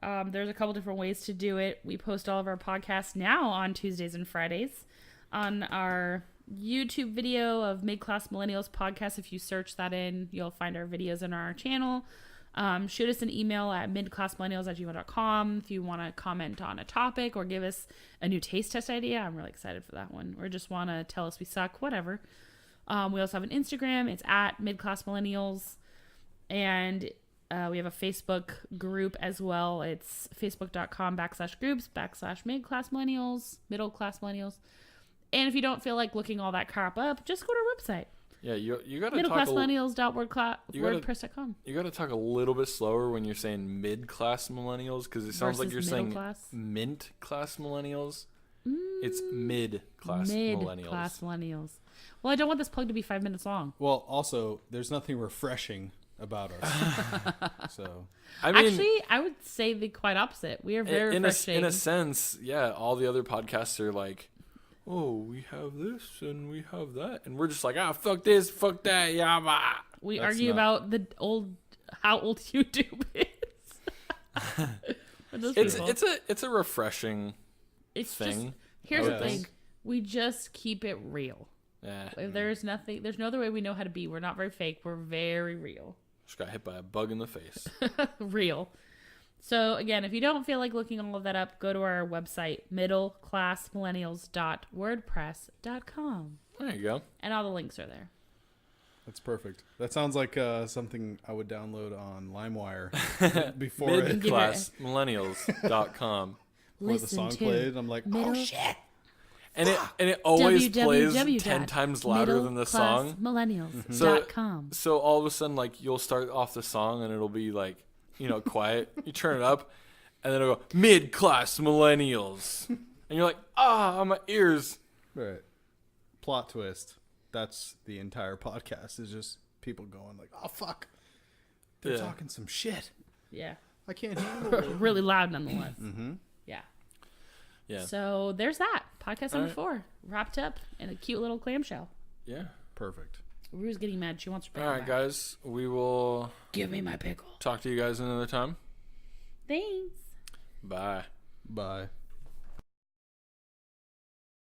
There's a couple different ways to do it. We post all of our podcasts now on Tuesdays and Fridays on our YouTube video of Middle Class Millennials podcast. If you search that in, you'll find our videos on our channel. Shoot us an email at midclassmillennials@gmail.com if you want to comment on a topic or give us a new taste test idea. I'm really excited for that one. Or just want to tell us we suck, whatever. We also have an Instagram. It's at midclassmillennials. And We have a Facebook group as well. It's facebook.com/groups/midclassmillennials, Middle Class Millennials. And if you don't feel like looking all that crap up, just go to our website. Yeah, you got to midclassmillennials.wordpress.com. You got to talk a little bit slower when you're saying mid-class millennials, because it sounds like you're saying class. mint class millennials. It's mid-class millennials. Mid-class millennials. Well, I don't want this plug to be 5 minutes long. Well, also, there's nothing refreshing about us. So, I mean, actually, I would say the quite opposite. We are very refreshing. In a sense, yeah. All the other podcasts are like, oh, we have this and we have that, and we're just like, fuck this, fuck that, yeah. We argue about how old YouTube is. It's a refreshing thing. Just, here's the thing: we just keep it real. Yeah. If there's no other way we know how to be. We're not very fake. We're very real. Just got hit by a bug in the face. Real. So, again, if you don't feel like looking all of that up, go to our website, midclassmillennials.wordpress.com. There you go. And all the links are there. That's perfect. That sounds like something I would download on LimeWire before midclassmillennials.com. Before the song played, I'm like, oh, shit. And it always plays 10 times louder than the song. Midclassmillennials.com. So all of a sudden, like, you'll start off the song and it'll be like, quiet. You turn it up, and then it'll go, Mid-Class Millennials. And you're like, on my ears. Right. Plot twist. That's the entire podcast, is just people going like, oh, fuck. They're talking some shit. Yeah. I can't handle it. Really loud, nonetheless. Mm-hmm. Yeah. Yeah. So there's that. Podcast number 4. Wrapped up in a cute little clamshell. Yeah. Perfect. Rue's getting mad. She wants her pickle. All right, guys. We will... Give me my pickle. Talk to you guys another time. Thanks. Bye. Bye.